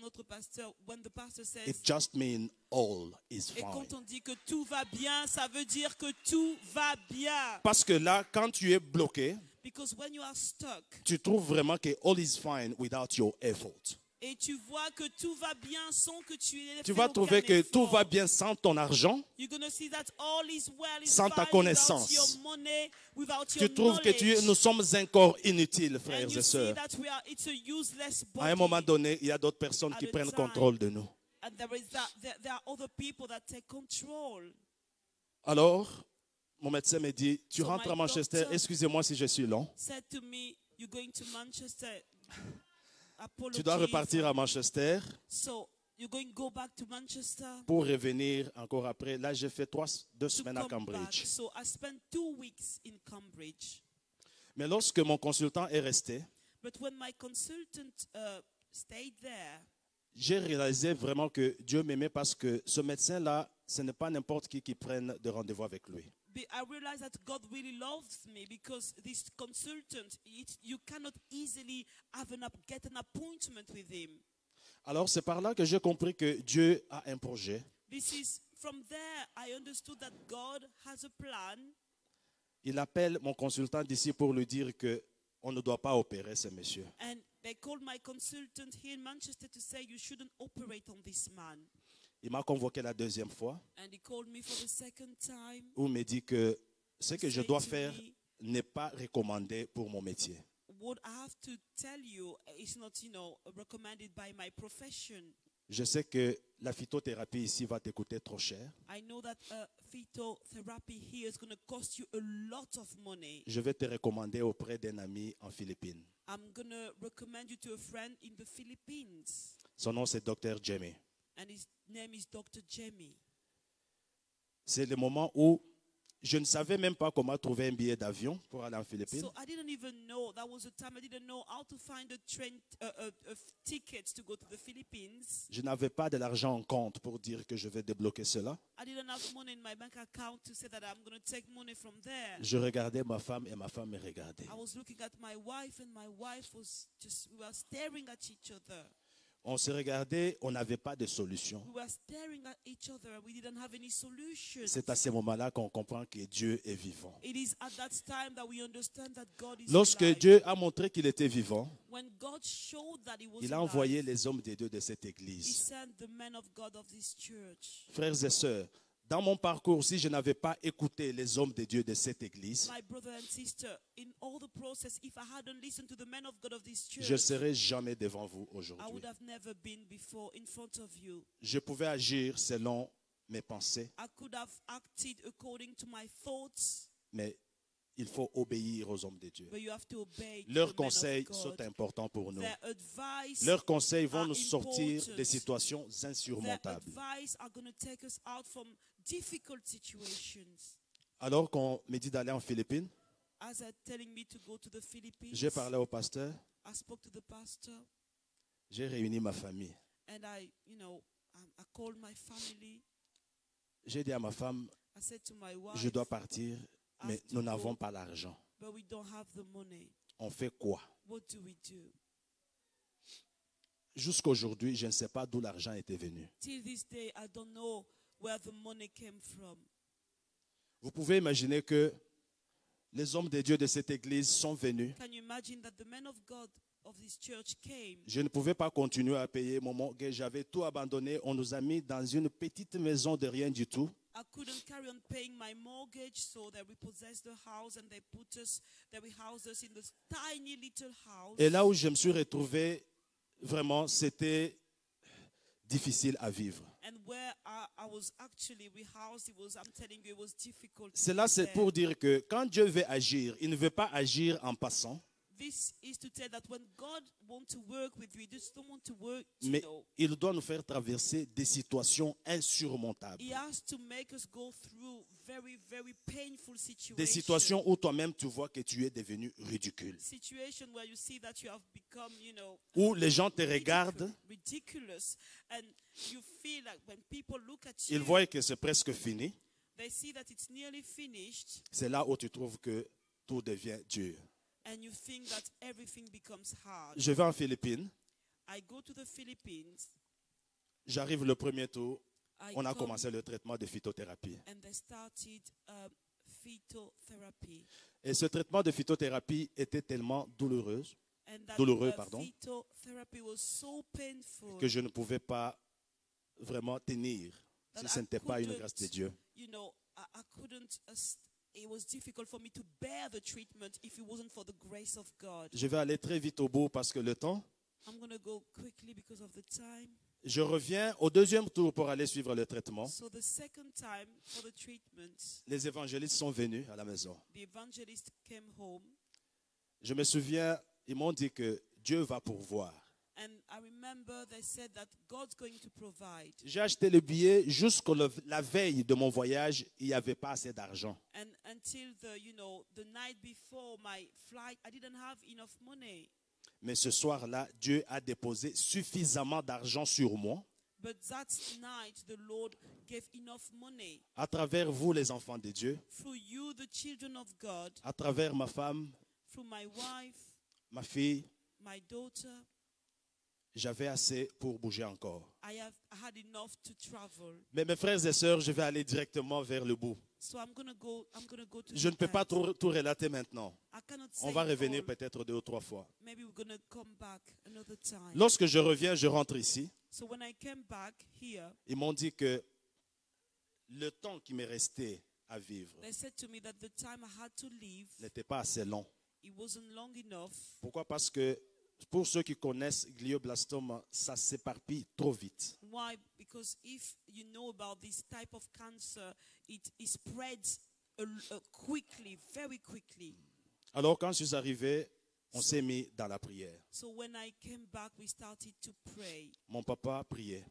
notre pasteur, when the pastor says, it just means all is et quand fine. on dit que tout va bien, ça veut dire que tout va bien. Parce que là, quand tu es bloqué, Because when you are stuck, tu trouves vraiment que all is fine without your effort. et tu vois que tout va bien sans que tu aies Tu fait vas aucun trouver que tout effort, va bien sans ton argent. you're going to see that all is well, is Sans ta fine connaissance. without your money, without your Tu trouves que knowledge. nous sommes encore inutiles, And frères you et see sœurs. that it's a useless À un moment body. donné, il y a d'autres personnes qui At a prennent time. contrôle de nous. And there are other people that take control. Alors, mon médecin me dit, tu So rentres my à Manchester, doctor- excusez-moi si je suis long. Said to me, you're going to Manchester. Apologies. Tu dois repartir à Manchester So you're going to go back to Manchester pour revenir encore après. Là, j'ai fait 2 to semaines à come back. Cambridge. So I spent 2 weeks in Cambridge. Mais lorsque mon consultant est resté, But when my consultant stayed there, j'ai réalisé vraiment que Dieu m'aimait parce que ce médecin-là, ce n'est pas n'importe qui prenne de rendez-vous avec lui. I realized that God really loves me because this consultant, you cannot easily get an appointment with him. Alors, c'est par là que j'ai compris que Dieu a un projet. From there, I understood that God has a plan. Il appelle mon consultant d'ici pour lui dire qu'on ne doit pas opérer ce monsieur. And they called my consultant here in Manchester to say you shouldn't operate on this man. Il m'a convoqué la 2e fois And he called me for the second time. où il me dit que ce que je Say dois to faire me, n'est pas recommandé pour mon métier. what I have to tell you is not, recommended by my profession. Je sais que la phytothérapie ici va te coûter trop cher. I know that phytotherapy here is going to cost you a lot of money. Je vais te recommander auprès d'un ami en Philippines. I'm going to recommend you to a friend in the Philippines. Son nom, c'est Dr. Jamie. And his name is Dr. Jamie. C'est le moment où je ne savais même pas comment trouver un billet d'avion pour aller en Philippines. So I didn't even know. That was the time I didn't know how to find a train tickets to go to the Philippines. Je n'avais pas de l'argent en compte pour dire que je vais débloquer cela. I didn't have money in my bank account to say that I'm going to take money from there. Je regardais ma femme et ma femme me regardait. I was looking at my wife and my wife was just, we were staring at each other. On se regardait, on n'avait pas de solution. We were staring at each other. We didn't have any solutions. C'est à ce moment-là qu'on comprend que Dieu est vivant. It is at that time that we understand that God is Lorsque alive. Dieu a montré qu'il était vivant, When God showed that he was il a alive, envoyé les hommes de Dieu de cette he église. sent the men of God of this church. Frères et sœurs, dans mon parcours, si je n'avais pas écouté les hommes de Dieu de cette église, My brother and sister, in all the process, if I hadn't listened to the men of God of this church, je ne serais jamais devant vous I aujourd'hui. would have never been before in front of you. Je pouvais agir selon mes pensées, I could have acted according to my thoughts, mais il faut obéir aux hommes de Dieu. but you have to obey Leurs the men conseils of sont God. importants pour nous. Their advice, Leurs conseils vont are nous sortir important. des situations their insurmontables. advice are going to take us out from difficult situations. Alors qu'on me dit d'aller en Philippines, As they're telling me to go to the Philippines, j'ai parlé au pasteur, I spoke to the pastor j'ai réuni ma famille. and I called my family. J'ai dit à ma femme, I said to my wife, je dois partir, mais have to nous go. n'avons pas l'argent. but we don't have the money. On fait quoi? What do we do? Jusqu'aujourd'hui, je ne sais pas d'où l'argent était venu. Till this day, I don't know where the money came from. Vous pouvez imaginer que les hommes de Dieu de cette église sont venus. Can you imagine that the men of God of this church came? Je ne pouvais pas continuer à payer mon mortgage. J'avais tout abandonné. On nous a mis dans une petite maison de rien du tout. I couldn't carry on paying my mortgage, so they repossessed the house and they housed us in this tiny little house. Et là où je me suis retrouvé, vraiment, c'était difficile à vivre. And where I was actually rehoused, I'm telling you, it was difficult. Cela, c'est there. pour dire que quand Dieu veut agir, il ne veut pas agir en passant, This is to tell that when God wants to work with you, he just don't want to work, mais il doit nous faire traverser des situations insurmontables. he has to make us go through very, very painful situations. Des situations où toi-même tu vois que tu es devenu ridicule. Situation where you see that you have become, Où les gens te regardent, ridiculous, and you feel like when people look at ils you, voient que c'est presque fini. they see that it's nearly finished, C'est là où tu trouves que tout devient dur. and you think that everything becomes hard. Je vais en Philippines, I go to the Philippines. j'arrive le premier tour, I on a come commencé le traitement de phytothérapie. and they started phytotherapy. Et ce traitement de phytothérapie était tellement douloureux And that Douloureux, pardon. phytotherapy was so painful que je ne pouvais pas vraiment tenir si that ce I n'était pas une couldn't, grâce de Dieu. I couldn't, it was difficult for me to bear the treatment if it wasn't for the grace of God. Je vais aller très vite au bout parce que le temps. I'm going to go quickly because of the time. Je reviens au deuxième tour pour aller suivre le traitement. So the second time for the treatment, Les évangélistes sont venus à la maison. the evangelist came home, Je me souviens, ils m'ont dit que Dieu va pourvoir. and I remember they said that God's going to provide. J'ai acheté le billet jusqu'à la veille de mon voyage, il n'y avait pas assez d'argent. And until the night before my flight, I didn't have enough money. Mais ce soir-là, Dieu a déposé suffisamment d'argent sur moi, But that night, the Lord gave enough money à travers vous les enfants de Dieu, through you, the children of God, à travers ma femme, through my wife, ma fille. my daughter. J'avais assez pour bouger encore. I had enough to travel. Mais mes frères et sœurs, je vais aller directement vers le bout. So I'm gonna go to Je ne the peux pas end. tout relater maintenant. I cannot say On va it revenir all. peut-être 2 ou 3 fois. Maybe we're gonna come back another time. Lorsque je reviens, je rentre ici. So when I came back here, Ils m'ont dit que le temps qui m'est resté à vivre they said to me that the time I had to leave, n'était pas assez long. it wasn't long enough. Pourquoi? Parce que pour ceux qui connaissent glioblastome, ça s'éparpille trop vite. Why? Because if you know about this type of cancer, it spreads quickly, very quickly. Alors quand je suis arrivé, on s'est mis dans la prière. So when I came back, we started to pray. Mon papa priait.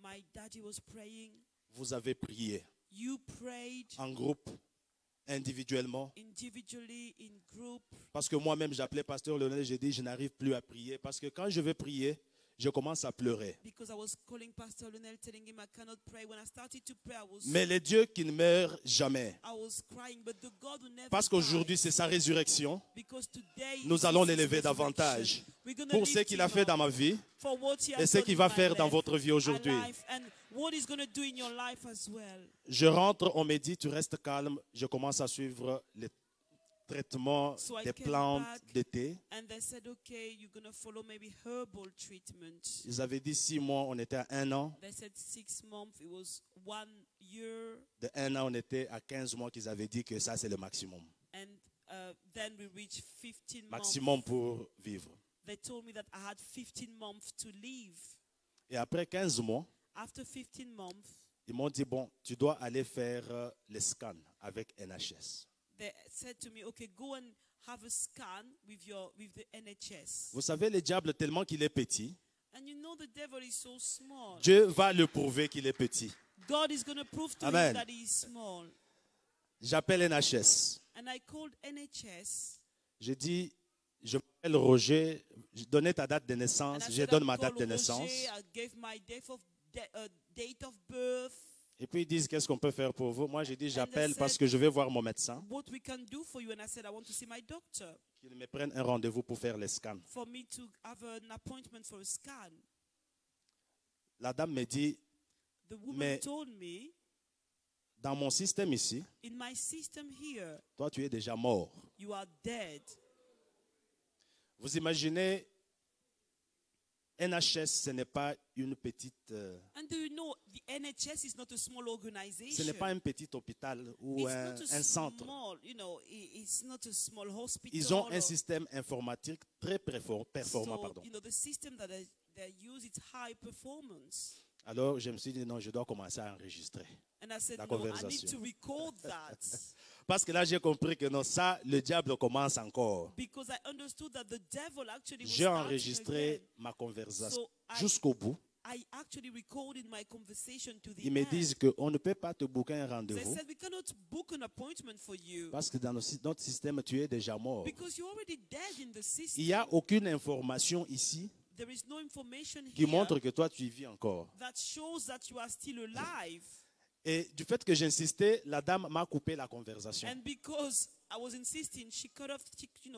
My daddy was praying. Vous avez prié You prayed en groupe, individuellement. individually, in group. Parce que moi-même, j'appelais Pasteur Lionel, j'ai dit, je n'arrive plus à prier. Parce que quand je vais prier, je commence à pleurer. Because I was calling Pastor Lionel, telling him I cannot pray. When I started to pray, Mais le Dieu qui ne meurt jamais. I was crying. But the God who never Parce qu'aujourd'hui, dies, c'est sa résurrection. because today Nous is allons his l'élever resurrection. davantage. We're gonna Pour ce lift qu'il him a fait up dans ma vie for what he et has ce done qu'il in va my faire dans life, votre vie aujourd'hui. my life, and what he's going to do in your life as well. Je rentre, on me dit, tu restes calme. Je commence à suivre les traitements So I des came plantes back. d'été. And they said, okay, you're going to follow maybe herbal treatment. Ils avaient dit 6 mois, on était à 1 an. They said 6 months, it was 1 year. De 1 an, on était à 15 mois qu'ils avaient dit que ça, c'est le maximum. And then we reached 15 Maximum months. pour vivre. They told me that I had 15 months to live. Et après 15 mois, After 15 months, ils m'ont dit, bon, tu dois aller faire les scans avec NHS. they said to me, okay, go and have a scan with the NHS. Vous savez, le diable, tellement qu'il est petit, And you know the devil is so small. Dieu va le prouver qu'il est petit. God is going to prove to Amen. him that he is small. J'appelle NHS. And I called NHS. Je dis, je m'appelle Roger, je donnais ta date de And naissance, I je said, donne I'm ma date called de Roger. naissance. I gave my date of birth. Et puis ils disent, qu'est-ce qu'on peut faire pour vous? Moi, j'ai dit, j'appelle said- parce que je vais voir mon médecin, What we can do for you. And I said, I want to see my doctor qu'il me prenne un rendez-vous pour faire les scans. for me to have an appointment for a scan. La dame me dit, The woman Mais- told me, dans mon système ici, in my system here, toi, tu es déjà mort. you are dead. Vous imaginez, NHS, ce n'est pas une petite, And do you know, the NHS is not a small ce organization. n'est pas un petit hôpital ou It's un not a centre. small, it's not a small hospital. Ils ont un or- système informatique très performant. So, Pardon. the system that they use, it's high performance. Alors, je me suis dit, non, je dois commencer à enregistrer. And I said, La no, I need conversation. to record that. Parce que là, j'ai compris que non, ça, le diable commence encore. Because I understood that the devil actually was J'ai starting enregistré again. ma conversation So jusqu'au bout. I actually recorded my conversation to the Ils me end. disent qu'on ne peut pas te booker un They rendez-vous said, we cannot book an appointment for you parce que dans notre système, tu es déjà mort. because you're already dead in the system. Il n'y a aucune information ici There is no information qui here montre que toi, tu vis encore. that shows that you are still alive. Et du fait que j'insistais, la dame m'a coupé la conversation. And because I was insisting, she cut off,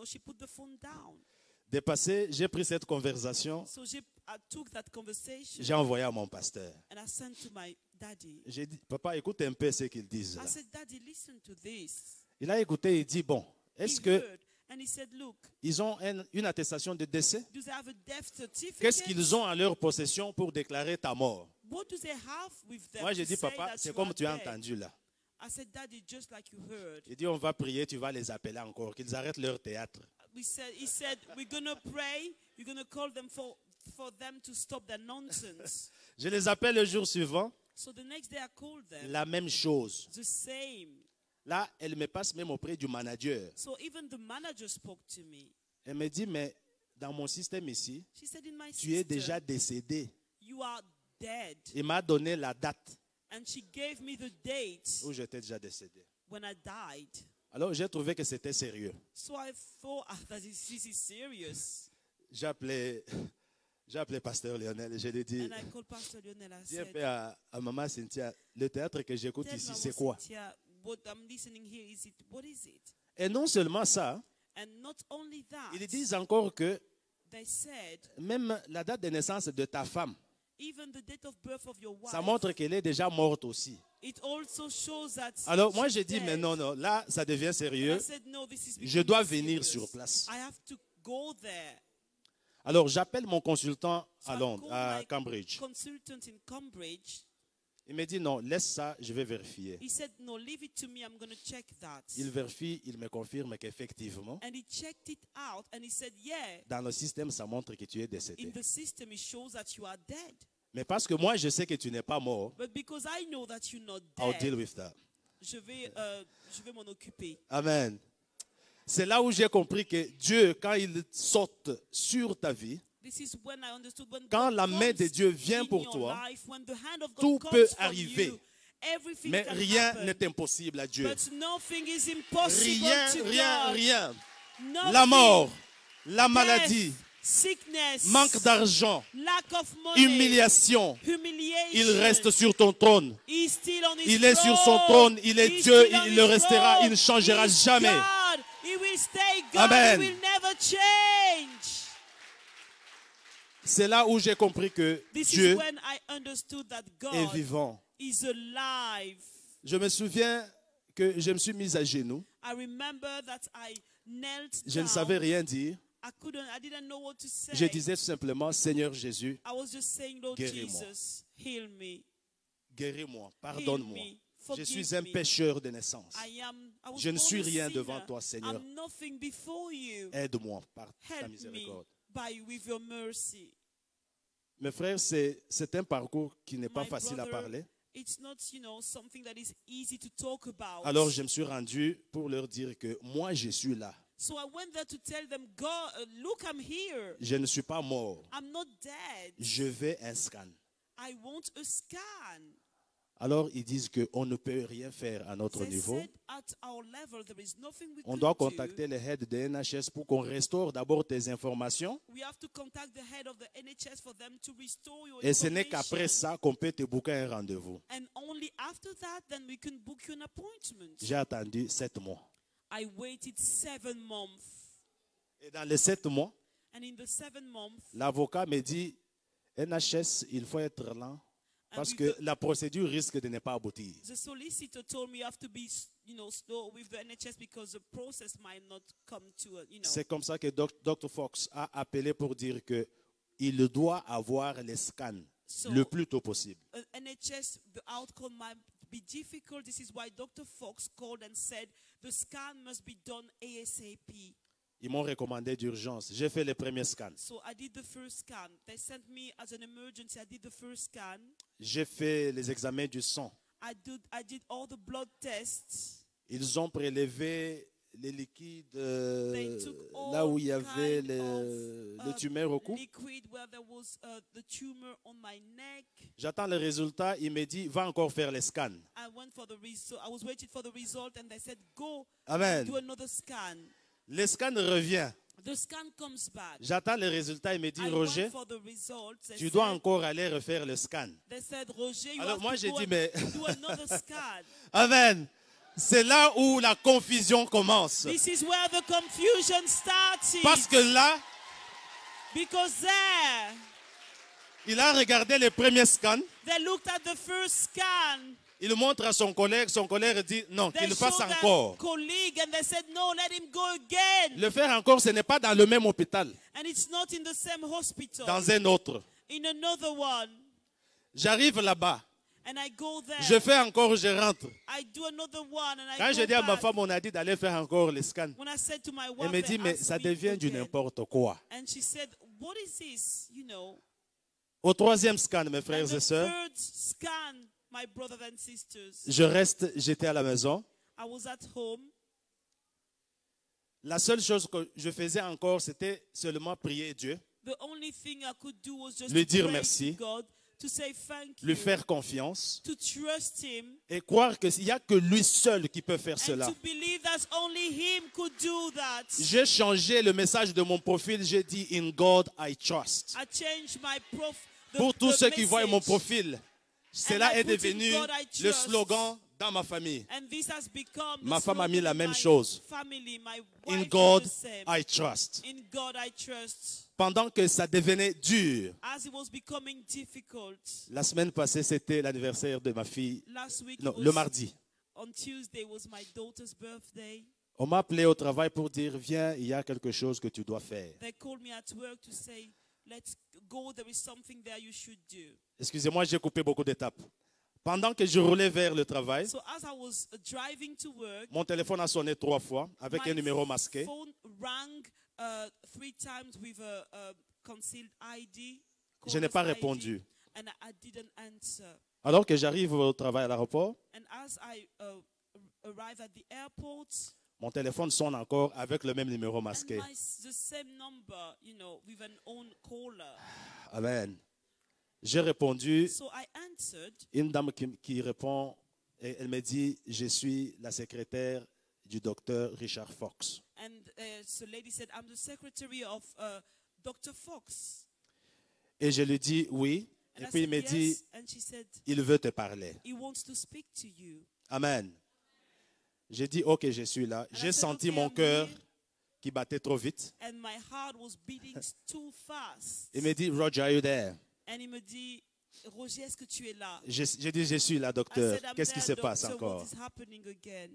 she put the phone down. Dépassé, j'ai pris cette conversation, So I took that conversation j'ai envoyé à mon pasteur. and I sent to my daddy. J'ai dit, papa, écoute un peu ce qu'ils disent là. I said, Daddy, listen to this. Il a écouté, il dit, bon, est-ce He que heard, and he said, look, ils ont une attestation de décès? do they have a death certificate? Qu'est-ce qu'ils ont à leur possession pour déclarer ta mort? What do they have with them Moi, j'ai to dit, say papa, that c'est you comme are tu as dead? entendu là. I said, Daddy, just like you heard. Il dit, on va prier, tu vas les appeler encore, qu'ils arrêtent leur théâtre. He said, we're going to pray. You're going to call them for them to stop their nonsense. Je les appelle le jour suivant, So the next day I called them. la même chose. The same. Là, elle me passe même auprès du manager. So even the manager spoke to me. Elle me dit, mais dans mon système ici, She said, in my tu es system, déjà décédé. you are dead. Il m'a donné la date And she gave me the date où j'étais déjà décédé. when I died. Alors, j'ai trouvé que c'était sérieux. So I thought that this is serious. J'ai appelé Pasteur Lionel et je lui ai dit, And I called Pastor Lionel. I dis un said, peu à maman Cynthia, le théâtre que j'écoute tell ici, Mama c'est quoi? Cynthia, what I'm listening here, what is it? Et non seulement ça, And not only that, ils disent encore que they said, même la date de naissance de ta femme, even the date of birth of your wife, ça montre qu'elle est déjà morte aussi. it also shows that Alors moi she's j'ai dit, dead. mais non, là ça devient And sérieux. I said, no, this is Je becoming dois venir serious. sur place. I have to go there. Alors j'appelle mon consultant So à I Londres, called à my Cambridge. consultant in Cambridge. Il me dit, non, laisse ça, je vais vérifier. He said, no, leave it to me. I'm going to check that. Il vérifie, il me confirme qu'effectivement, And he checked it out and he said, yeah, dans le système, ça montre que tu es in décédé. the system it shows that you are dead. Mais parce que moi, je sais que tu n'es pas mort, But because I know that you're not I'll dead, deal with that. je vais m'en occuper. Amen. C'est là où j'ai compris que Dieu, quand il saute sur ta vie, This is when I understood when quand God la main de comes Dieu vient in pour your toi, life, when the hand of God tout comes peut from arriver. you, everything mais can rien happen. n'est impossible à Dieu. But nothing is impossible Rien, to rien, God. rien. Nothing, La mort, la death, maladie, sickness, manque d'argent, lack of money, humiliation, humiliation. il reste sur ton trône. He's still on his Il est sur son throne. trône, il est He's Dieu, still on il his le restera, throne. il ne changera He's jamais. God. He will stay God. Amen. He will never change. C'est là où j'ai compris que This is Dieu when I understood that est God vivant. is alive. Je me souviens que je me suis mis à genoux. I remember that I knelt Je ne down. savais rien dire. I didn't know what to say. Je disais tout simplement, Seigneur Jésus, I was just saying, Lord guéris-moi. Jesus, heal me. guéris-moi, Heal pardonne-moi. me. Je Forgive suis un me. pécheur de naissance. I was Je ne suis born a rien sinner. devant toi, Seigneur. I'm nothing before you. Aide-moi par ta Help me miséricorde. with your mercy. Mes frères, c'est un parcours qui n'est pas My facile à brother, parler. It's not, something that is easy to talk about. Alors je me suis rendu pour leur dire que moi je suis là. So I went there to tell them, God, look, I'm here. Je ne suis pas mort. I'm not dead. Je vais un scan. I want a scan. Alors ils disent qu'on ne peut rien faire à notre They niveau. said at our level, there is nothing we On could doit do. contacter les heads de NHS pour qu'on restaure d'abord tes informations. We have to contact the head of the NHS for them to restore your Et ce n'est information. qu'après ça qu'on peut te booker un rendez-vous. And only after that, then we can book you an appointment. J'ai attendu 7 mois. I waited 7 months. Et dans les 7 mois, And in the 7 months, l'avocat me dit, NHS, il faut être lent parce que la procédure risque de ne pas aboutir. the solicitor told me you have to be, slow with the NHS because the process might not come to a, C'est comme ça que Dr. Fox a appelé pour dire que il doit avoir les scans So, le plus tôt possible. NHS, the outcome might be difficult. This is why Dr. Fox called and said the scan must be done ASAP. Ils m'ont recommandé d'urgence. J'ai fait les premiers scans. So I did the first scan. They sent me as an emergency. I did the first scan. J'ai fait les examens du sang. I did all the blood tests. Ils ont prélevé les liquides They took all là où il y avait kind les of, tumeurs au cou. liquid where there was the tumor on my neck. J'attends le résultat. Il me dit, va encore faire les scans. I went for the result. I was waiting for the result, and they said, "Go Amen. do another scan." Le scan revient. The scan comes back. J'attends le résultat. Il me dit, I Roger, went for the results. tu dois encore aller refaire le scan. They said, Roger, you Alors have moi, to j'ai go dit, and mais- do another scan. Amen. C'est là où la confusion commence. This is where the confusion started. Parce que là, Because there, il a regardé les premiers scans. they looked at the first scan. Il montre à son collègue dit non, They qu'il le fasse showed their encore. colleague and they said, no, let him go again. Le faire encore, ce n'est pas dans le même hôpital, And it's not in the same hospital. dans un autre. In another one. J'arrive là-bas, And I go there. je fais encore, je rentre. I do another one and I Quand go je dis à ma back. femme, on a dit d'aller faire encore les scans. When I said to my Elle wife, me dit, they mais asked ça me devient du again. n'importe quoi. And she said, what is this? Au troisième scan, mes And frères the et sœurs, third scan, my brothers and sisters. j'étais à la maison. I was at home. La seule chose que je faisais encore, c'était seulement prier Dieu, The only thing I could do was just lui to dire pray merci, to God, to say thank lui you, faire confiance to trust Him, et croire qu'il n'y a que lui seul qui peut faire and cela. to believe that only Him could do that. J'ai changé le message de mon profil, j'ai dit In God I trust. I changed my Pour tous ceux qui message. voient mon profil, cela I est put in devenu God I le trust. slogan dans ma famille. And this has become Ma the femme a mis slogan la in même my chose. family. My In wife God did the same. I trust. In God I trust. Pendant que ça devenait dur, As it was becoming difficult, la semaine passée, c'était l'anniversaire de ma fille. last week Non, was, le mardi. on Tuesday was my daughter's birthday. On m'a appelé au travail pour dire viens, il y a quelque chose que tu dois faire. They called me at work to say, let's go, there is something there you should do. Excusez-moi, j'ai coupé beaucoup d'étapes. Pendant que je roulais vers le travail, So as I was driving to work, mon téléphone a sonné 3 fois avec un numéro masqué. phone rang 3 times with a concealed ID. Je n'ai pas caller's ID, répondu. And I didn't answer. Alors que j'arrive au travail à l'aéroport, And as I arrived at the airport, Mon téléphone sonne encore avec le même numéro And masqué. the same number, with an own caller. Amen. J'ai répondu, So I answered, une dame qui répond, et elle me dit, je suis la secrétaire du docteur Richard Fox. and so lady said, I'm the secretary of Dr. Fox. Et je lui dis oui. And Et I puis il said, me yes. dit, And she said, il veut te parler. he wants to speak to you. Amen. J'ai dit, ok, je suis là. And I J'ai said, senti okay, mon I'm cœur here. qui battait trop vite. And my heart was beating too fast. Il me dit, Roger, are you there? And il me dit, Roger, est-ce que tu es là? J'ai dit, je suis là, I docteur. said, I'm Qu'est-ce qui there, se passe doctor. encore? What is happening again?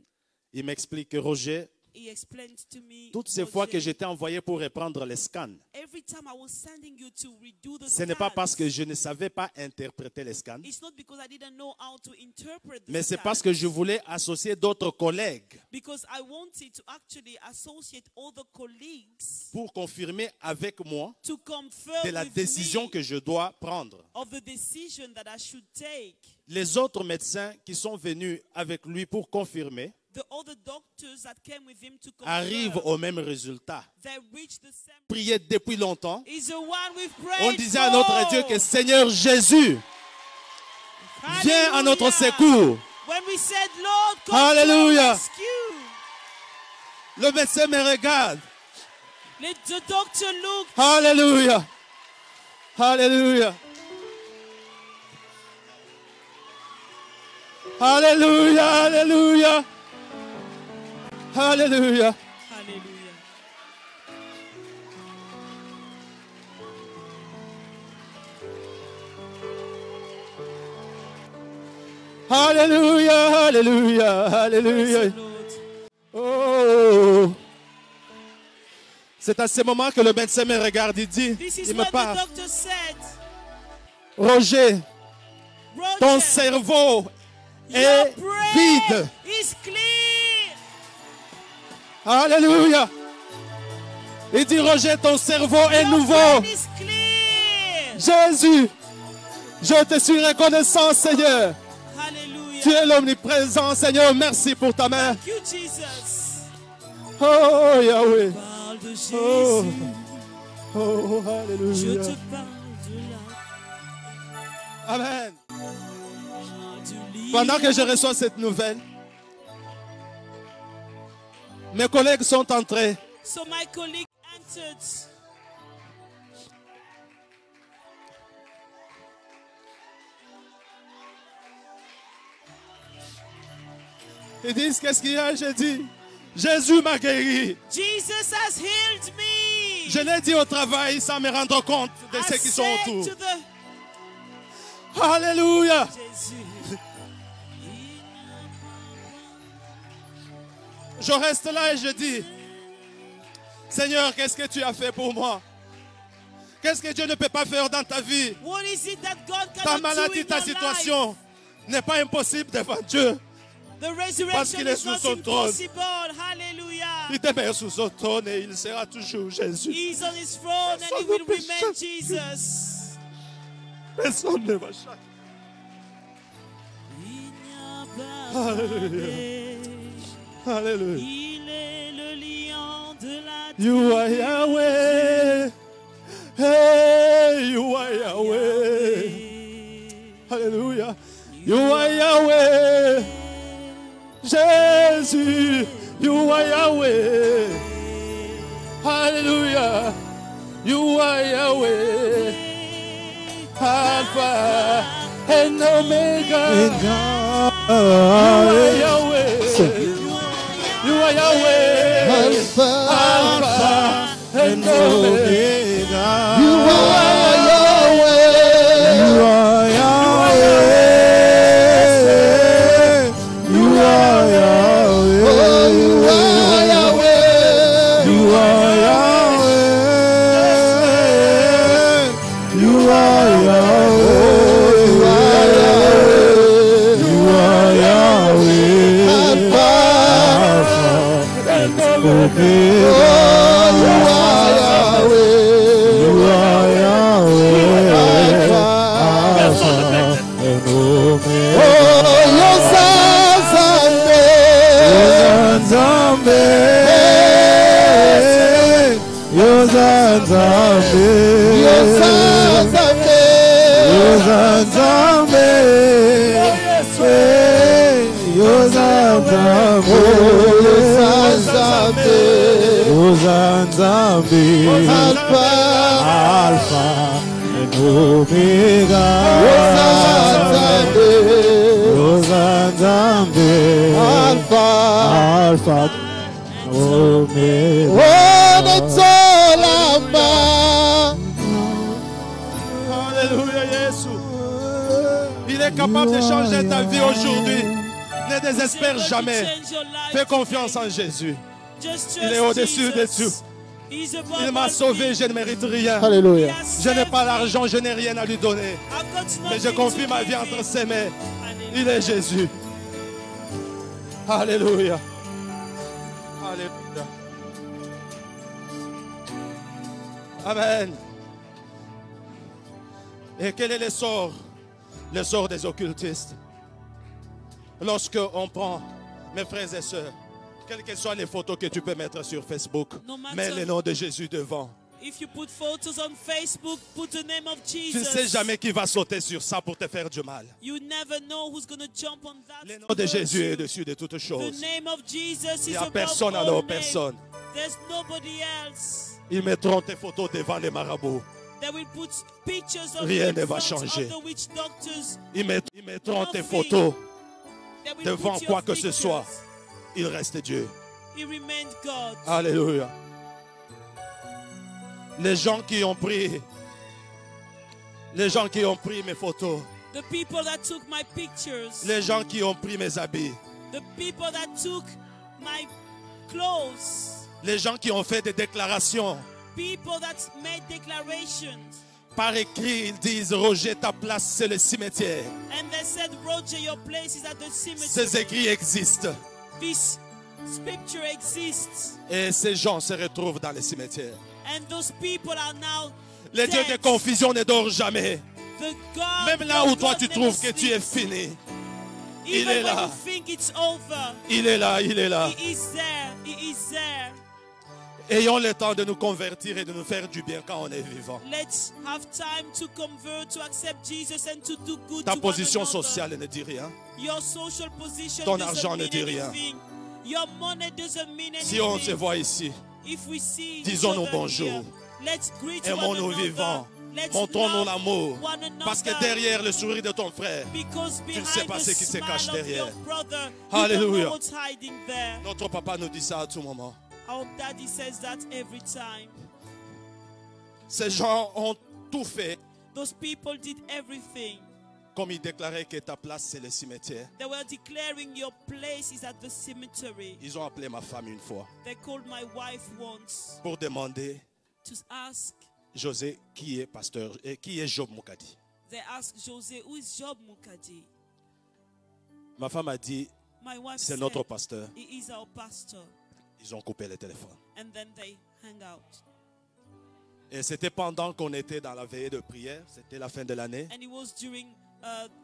Il m'explique que Roger, He explained to me, toutes ces fois que Roger, j'étais envoyé pour reprendre les scans, every time I was sending you to redo the ce n'est pas scans, parce que je ne savais pas interpréter les scans, it's not because I didn't know how to interpret the mais c'est scans, parce que je voulais associer d'autres collègues because I wanted to actually associate other colleagues pour confirmer avec moi to confirm de la with décision me que je dois prendre. of the decision that I should take. Les autres médecins qui sont venus avec lui pour confirmer The other doctors that came with him to arrivent confirm, au même résultat. they reached the same. Prier depuis longtemps, Is the one we've prayed on disait à notre for. Dieu que Seigneur Jésus, viens à notre Hallelujah. secours. When we said, Lord, come Hallelujah. to rescue. Le médecin me regarde. The doctor looked. Alléluia. Alléluia. Alléluia. Alléluia. Alléluia. Hallelujah. Alléluia. Alléluia. Praise Alléluia. the Lord. Oh. C'est à ce moment que le médecin me regarde, il dit, This is il me what the parle. doctor said. Roger, ton Roger, cerveau your est brain vide. is clear. Alléluia. Il dit, Roger, ton cerveau est Your nouveau. brain is clear. Jésus, je te suis reconnaissant, Seigneur. Hallelujah. Tu es l'omniprésent, Seigneur. Merci pour ta main. Thank you, Jesus. Oh, Yahweh. Parle de Jésus. Oh, oh, Je alléluia. te parle de la Amen. du lit. Pendant que je reçois cette nouvelle, mes collègues sont entrés. So my colleague entered. Ils disent, qu'est-ce qu'il y a? J'ai dit, Jésus m'a guéri. Jesus has healed me. Je l'ai dit au travail sans me rendre compte de I ceux qui sont said autour. to the Alléluia. Jésus. Je reste là et je dis, Seigneur, qu'est-ce que tu as fait pour moi? Qu'est-ce que Dieu ne peut pas faire dans ta vie? What is it that God Ta cannot do maladie, in ta your life? situation n'est pas impossible devant Dieu. The Parce resurrection qu'il est is sous not son trône. impossible. Hallelujah. Il demeure sous son trône et il sera toujours Jésus. He's on his throne and he Personne will ne peut remain changer. Jesus. Personne ne va changer. Il n'y a pas Alléluia. Alléluia. Il est le lion de la You are Yahweh. Hey, you are Yahweh. Alléluia. You are Yahweh. Jésus, you are Yahweh. Hallelujah. You are Yahweh. Alpha and Omega. You are Yahweh. You are Yahweh. Alpha and Omega. You are Yahweh. You are Yahweh. You are Yahweh. Oh, you are Yahweh. You are Yahweh. You are Yahweh. You are Yahweh. Alpha and Omega. You are Yahweh. Alpha and Omega. Oh, your sons and Nzambe, Alpha, Alpha and Omega. Rosa Nzambe, Alpha, Alpha and Omega. oh, Netolamba. Alléluia, Jésus. Il est capable de changer ta vie aujourd'hui. Ne désespère jamais. Fais confiance en Jésus. Il est au-dessus de tout. Il m'a sauvé, je ne mérite rien. Alléluia. Je n'ai pas l'argent, je n'ai rien à lui donner. Mais je confie ma vie entre ses mains. Il est Jésus. Alléluia. Alléluia. Amen. Et quel est le sort? Le sort des occultistes. Lorsque on prend, mes frères et sœurs, quelles que soient les photos que tu peux mettre sur Facebook, No matter- mets le nom de Jésus devant. If you put photos on Facebook, put the name of Tu Jesus. ne sais jamais qui va sauter sur ça pour te faire du mal. You never know who's going to jump on that. Le nom to de hurt Jésus est you. au-dessus de toutes The choses. name of Jesus Il is n'y a above personne all alors, name. personne. There's nobody else. Ils mettront tes photos devant les marabouts. They will put pictures of Rien you ne in va front changer. of the witch doctors. Ils mettront tes photos They will devant put your quoi que ce pictures. soit. Il reste Dieu. He remained God. Alléluia. Les gens qui ont pris mes photos, The people that took my pictures. les gens qui ont pris mes habits, The people that took my clothes. les gens qui ont fait des déclarations. People that made declarations. Par écrit, ils disent, Roger, ta place, c'est le cimetière. And they said, Roger, your place is at the cemetery. Ces écrits existent. This scripture exists. Et ces gens se retrouvent dans les cimetières. And those people are now Les dieux de dead. confusion ne dorment jamais. The God, Même là your où toi God tu never trouves que tu es sleeps. fini, il Even est when là. you think it's over, Il est là, il est là. He is there. He is there. Ayons le temps de nous convertir et de nous faire du bien quand on est vivant. Let's have time to convert, to accept Jesus and to do good Ta to position one another. sociale ne dit rien. Your social position Ton doesn't argent ne mean dit rien. anything. Your money doesn't mean anything. Si on se voit ici, If we see each disons-nous other bonjour. here, let's greet one aimons-nous another. vivants. Let's Montrons-nous love l'amour. one another. Parce que derrière le sourire de ton frère, Because ne behind sais pas the ce qui se smile cache of derrière. your brother, you Alléluia. don't know what's hiding there. notre papa nous dit ça à tout moment. Our daddy says that every time. Ces gens ont tout fait Those people did everything. comme ils déclaraient que ta place c'est le cimetière. They were declaring your place is at the cemetery. Ils ont appelé ma femme une fois They called my wife once pour demander, to ask. José, qui est pasteur et qui est Job Moukadi. They asked Jose, who is Job Mukadi? Ma femme a dit, My wife c'est said, notre pasteur. he is our pastor. Ils ont coupé le téléphone. And then they hang out. Et c'était pendant qu'on était dans la veillée de prière, c'était la fin de l'année. And it was during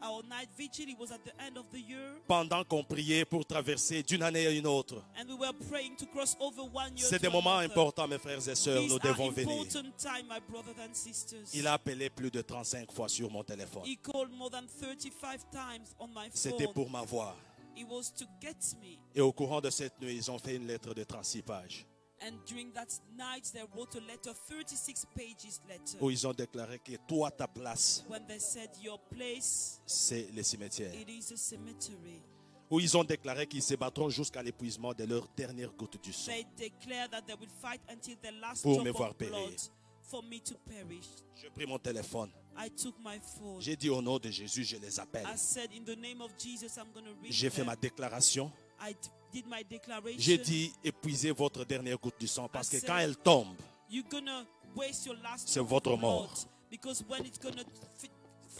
our night vigil. It was at the end of the year. Pendant qu'on priait pour traverser d'une année à une autre. And we were praying to cross over 1 year. C'est to des moments another. importants, mes frères et sœurs, These nous are devons venir. important time, my brothers and sisters. Il a appelé plus de 35 fois sur mon téléphone. He called more than 35 times on my C'était phone. pour m'avoir. It was to get me. Et au courant de cette nuit, ils ont fait une lettre de 36 pages And during that night, they wrote a letter, 36 pages letter, où ils ont déclaré que toi, ta place, when they said, your place, c'est le cimetière. it is a cemetery. Où ils ont déclaré qu'ils se battront jusqu'à l'épuisement de leur dernière goutte du sang. They declare that they will fight until the last Pour drop me voir of blood périr. for me to perish. J'ai pris mon téléphone. I took my phone. J'ai dit au nom de Jésus, je les appelle. I said, in the name of Jesus, I'm going to read J'ai fait them. ma déclaration. I did my declaration. J'ai dit, épuisez votre dernière goutte du sang. Parce que I said- quand elle tombe, You're going to waste your last c'est drop of votre blood, mort. because when it's going to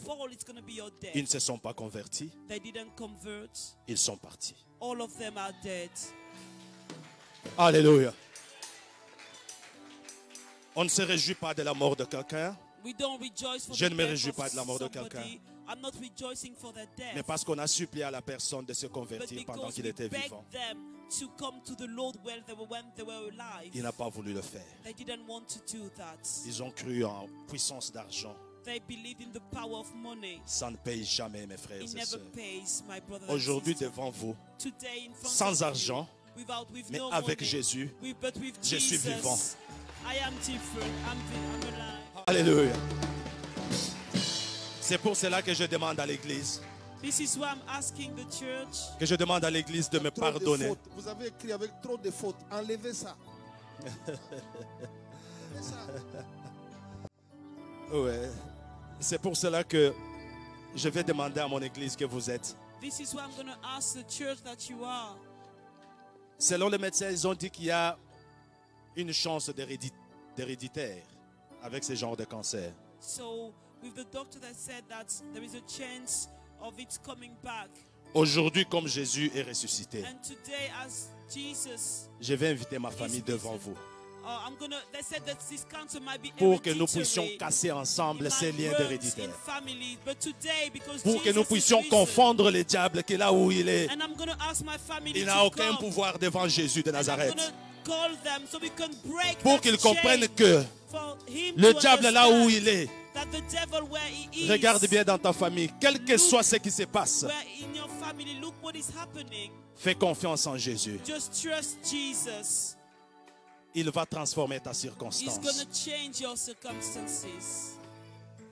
fall, it's going to be your death. ils ne se sont pas convertis. They didn't convert. Ils sont partis. All of them are dead. Alléluia. On ne se réjouit pas de la mort de quelqu'un, We don't rejoice for Je the ne me death réjouis of pas de la mort de somebody. quelqu'un. I'm not rejoicing for their death. mais parce qu'on a supplié à la personne de se But convertir pendant because qu'il we était begged vivant. them to come to the Lord when they were alive. Il n'a pas voulu le faire. They didn't want to do that. Ils ont cru en puissance d'argent. They believed in the power of money. Ça ne paye jamais, mes frères It et never sœurs. pays, my brother and Aujourd'hui, sister. devant vous, Today in front sans of argent, you, with mais no avec money, Jésus, but with je suis Jesus, vivant. I am different. I'm alive. Alléluia. C'est pour cela que je demande à l'église, This is why I'm asking the church. que je demande à l'église de me Trop de pardonner. fautes. Vous avez écrit avec trop de fautes. Enlevez ça. Enlevez ça. Ouais. C'est pour cela que je vais demander à mon église que vous êtes. This is why I'm going to ask the church that you are. Selon les médecins, ils ont dit qu'il y a une chance d'héréditaire avec ce genre de cancer. So, with the doctor that said that there is a chance of it coming back. Aujourd'hui, comme Jésus est ressuscité, And today, as Jesus, je vais inviter ma famille devant vous they said that this cancer might be pour que nous hereditary puissions casser ensemble in ces my liens roots, d'héréditaire. in family. But today, because Pour que Jesus nous is puissions risen, confondre le diable qui est là où il est. and I'm going to ask my family Il to n'a aucun come, pouvoir devant Jésus de and I'm Nazareth. going to call them so we can break Pour that qu'ils chain comprennent que for him le to diable là où understand il est, that the devil where he is, regarde bien dans ta famille, quel que soit ce qui se passe, where in your family, look what is happening. fais confiance en Jésus. Just trust Jesus. Il va transformer ta He's going circonstance. to change your circumstances.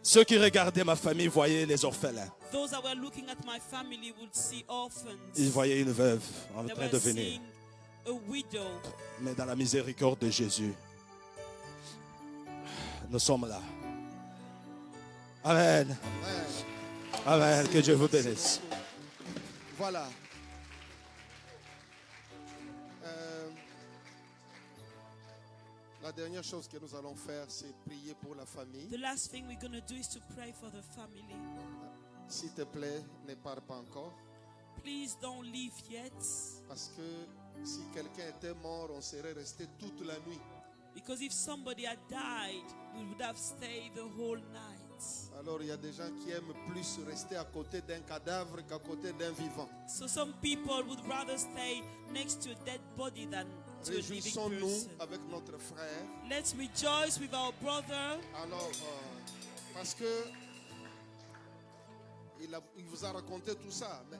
Ceux qui regardaient ma famille voyaient les orphelins. Those that were looking at my family would see orphans. Ils voyaient une veuve en They train were de venir. seeing a widow. Mais dans la miséricorde de Jésus, nous sommes là. Amen. Amen. Amen. Que Dieu vous bénisse. Voilà. La dernière chose que nous allons faire, c'est prier pour la famille. The last thing we're going to do is to pray for the family. S'il te plaît, ne pars pas encore. Please don't leave yet, Parce que si quelqu'un était mort, on serait resté toute la nuit. because if somebody had died, we would have stayed the whole night. Alors il y a des gens qui aiment plus rester à côté d'un cadavre qu'à côté d'un vivant. So some people would rather stay next to a dead body than to a living Réjouissons-nous person. avec notre frère. Let's rejoice with our brother, Alors, parce que il vous a raconté tout ça, mais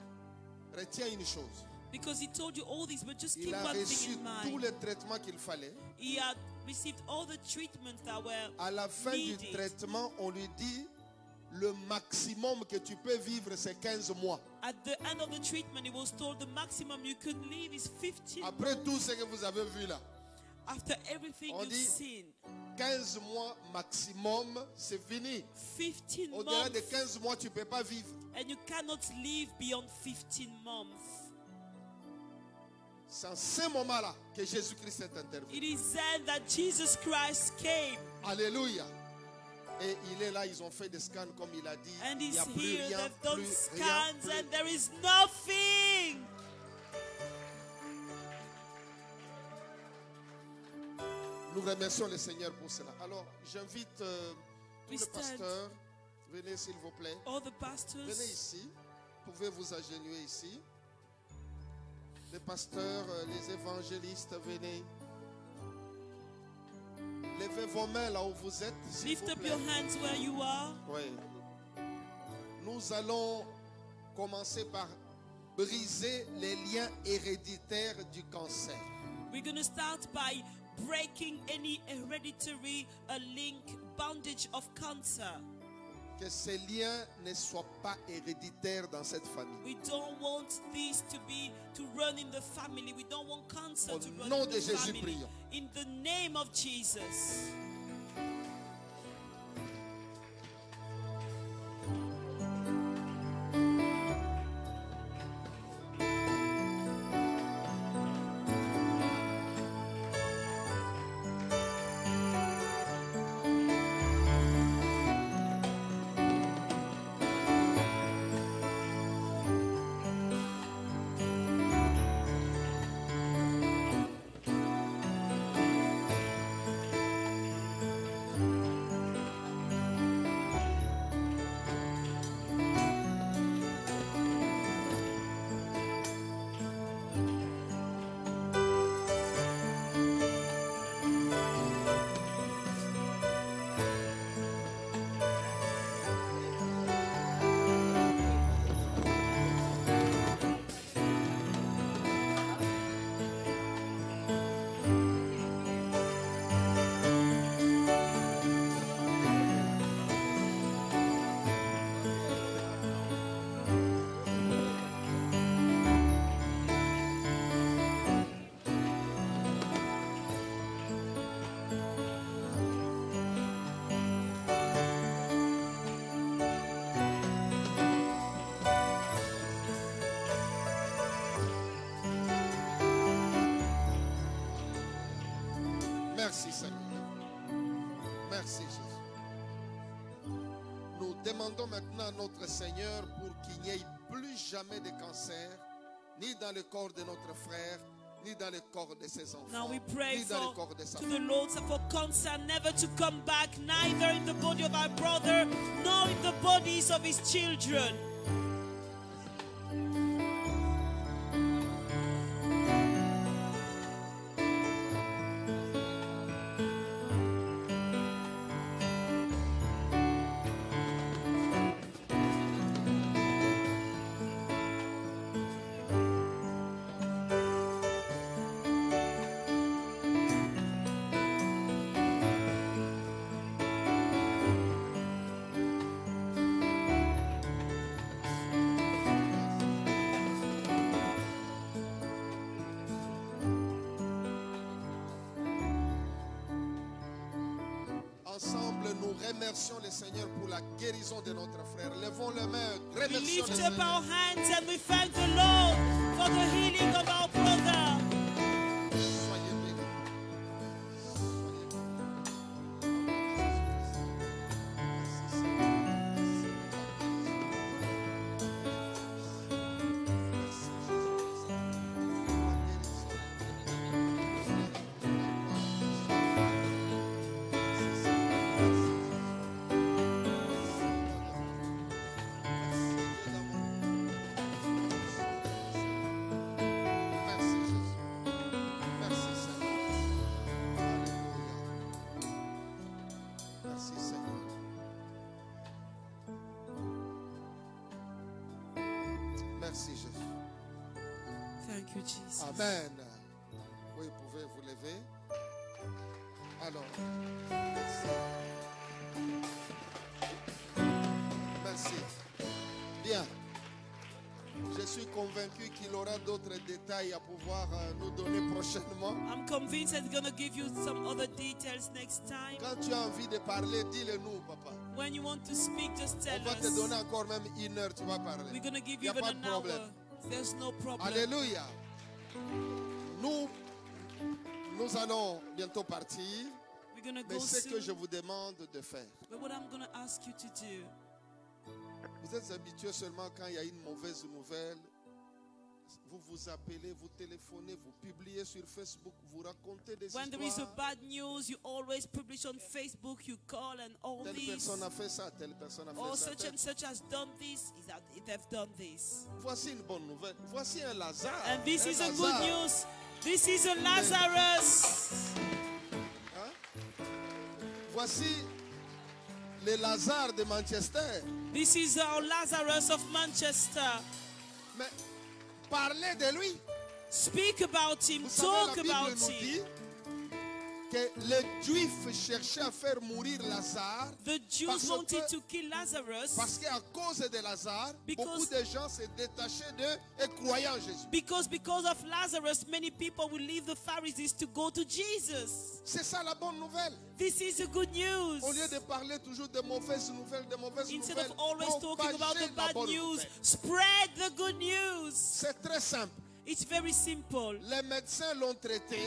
retiens une chose. because he told you all this, but just keep Il a one reçu thing in tous mind. les traitements qu'il fallait. He had received all the treatments that were À la fin du needed. traitement, on lui dit le maximum que tu peux vivre, c'est 15 mois. At the end of the treatment, he was told the maximum you can live is 15 Après months. tout ce que vous avez vu là, After everything On you've dit- seen, 15 mois maximum, c'est fini. 15 Au-delà de months, 15 mois, tu ne peux pas vivre. and you cannot live beyond 15 months. C'est en ce moment-là que Jésus-Christ est intervenu. It is then that Jesus Christ came, Alléluia. Et il est là, ils ont fait des scans comme il a dit. and Il he's n'y a plus here. rien, They've done plus rien, scans, plus. and there is nothing. Nous remercions le Seigneur pour cela. Alors, j'invite tous les We stand. pasteurs. Venez s'il vous plaît. All the Venez pastors, ici. Vous pouvez vous agenouiller ici. Les pasteurs, les évangélistes, venez. Levez vos mains là où vous êtes. s'il lift vous up plaît. your hands where you are. Oui. Nous allons commencer par briser les liens héréditaires du cancer. We're going to start by breaking any hereditary link, bondage of cancer. Que ces liens ne soient pas héréditaires dans cette famille. We don't want this to run in the family. We don't want cancer Au to run nom in de the Jésus, family. prions. In the name of Jesus. Demandons maintenant à notre Seigneur pour qu'il n'y ait plus jamais de cancer, ni dans le corps de notre frère, ni dans le corps de ses enfants, Now we pray ni dans le corps de sa to femme. the Lord for cancer never to come back, neither in the body of our brother, nor in the bodies of his children. Ensemble, nous remercions le Seigneur pour la guérison de notre frère. Levons les mains, We remercions lift le up Seigneur. our hands and we thank the Lord for the healing of our brother. Soyez bénis. Soyez Merci Jésus. Merci Seigneur. Alléluia. Merci Seigneur. Merci Jésus. Thank you, Jesus. Amen. Oui, vous pouvez vous lever. Alors, merci. Merci. Bien. Je suis convaincu qu'il aura d'autres détails à pouvoir nous donner prochainement. I'm convinced that he's going to give you some other details next time. Quand tu as envie de parler, dis-le-nous, papa. When you want to speak, just tell On va te us. donner encore même 1 heure, tu vas parler. We're going to give Il n'y you a even pas an de hour. problème. There's no problem. Alléluia. Nous allons bientôt partir. We're going to Mais go ce que je soon. vous demande de faire, But what I'm going to ask you to do, vous êtes habitués seulement quand il y a une mauvaise nouvelle, vous vous appelez, vous téléphonez, vous publiez sur Facebook, vous racontez des when there is a histoires. bad news, you always publish on Facebook, you call and all Telle these. personne a fait ça, telle personne a Oh, fait ça. such and such has done this. Is that they've done this? Voici une bonne nouvelle. Voici un Lazare. And this Un is a Lazare. good news. This is a Lazarus. Hein? Voici le Lazare de Manchester. This is our Lazarus of Manchester. Mais parlez de lui. Speak about him. Vous savez, Talk la Bible about nous him. dit que les Juifs cherchaient à faire mourir Lazare The Jews parce wanted que- to kill Lazarus parce qu'à cause de Lazare, Because- beaucoup de gens se détachaient d'eux et croyaient en Jésus. because of Lazarus, many people will leave the Pharisees to go to Jesus. C'est ça la bonne nouvelle. This is the good news. Au lieu de parler toujours de mauvaises nouvelles, Instead nouvelles, of always talking about the propagez la bad bonne news, nouvelle. spread the good news. C'est très simple. It's very simple. Les médecins l'ont traité.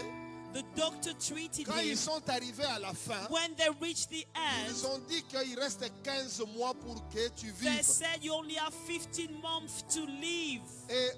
The doctor treated Quand him. ils sont arrivés à la fin, When they reached the ils end, ont dit qu'il reste 15 mois pour que tu they vives. said you only have 15 months to live. Et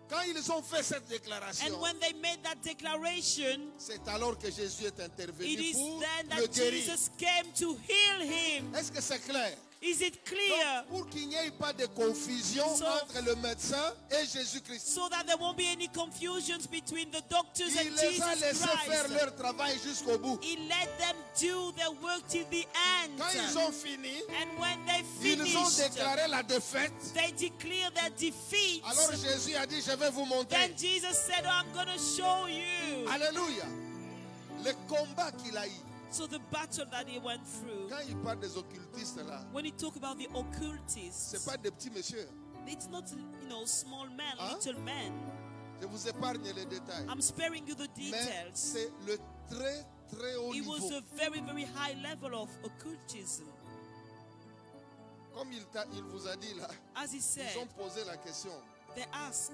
quand ils ont fait cette déclaration, And when they made that declaration, c'est alors que Jésus est it intervenu is pour then le that guérir. Jesus came to heal him. Est-ce que c'est clair? Is it clear? Donc, pour qu'il n'y ait pas de confusion So- entre le médecin et Jésus-Christ, So that there won't be any confusions between the doctors il and les a Jesus laissés faire Christ. leur travail jusqu'au bout. He let them do their work till the end. Quand ils ont fini, And when they ils ont finished, déclaré la défaite. they declared their defeat. Alors Jésus a dit, je vais vous montrer. Then Jesus said, I'm going to show you. Alléluia. Le combat qu'il a eu. So the battle that he went through, Quand il parle des occultistes là, when he talk about the c'est occultists, pas des petits messieurs. it's not, small men, Huh? little men. Je vous épargne les détails. I'm sparing you the Mais details. c'est le très très haut It was niveau. a very, very high level of occultism. Comme il vous a dit là, As he ils said, ont posé la question. they asked,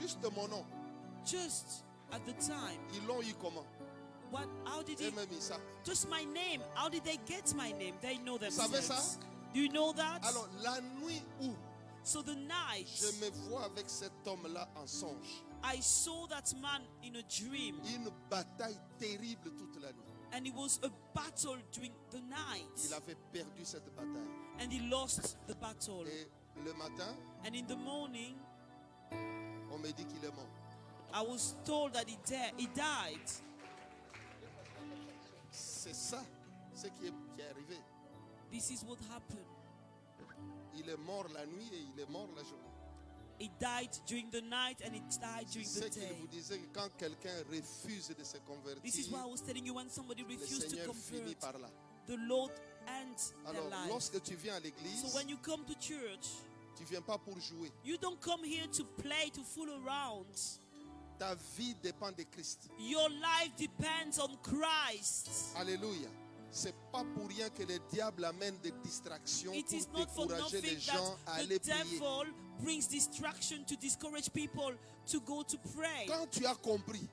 Juste mon nom. just at the time, Ils l'ont eu comment? how did Et he, même ça. just my name, how did they get my name? They know savez ça? themselves. Do you know that? Alors, la nuit où So the night je me vois avec cet homme-là en songe, I saw that man in a dream, une bataille terrible toute la nuit. and it was a battle during the night, Il avait perdu cette bataille. and he lost the battle. Et le matin, And in the morning, on me dit qu'il est mort. I was told that he died. C'est ça, ce qui est arrivé. This is what happened. Il est mort la nuit et il est mort la journée. He died during the night and he died C'est during ce the qu'il day. vous disait que quand quelqu'un refuse de se convertir, This is why I was telling you, when somebody le refused to Seigneur finit convert, par là. the Lord ends their Alors, life. lorsque tu viens à l'église, So when you come to church, tu viens pas pour jouer. you don't come here to play, to fool around. Ta vie dépend de Christ. Your life depends on Christ. Alléluia. C'est pas pour rien que le diable amène des distractions It is pour not for décourager les nothing gens à that aller the prier. devil brings distraction to discourage people to go to pray. Quand tu as compris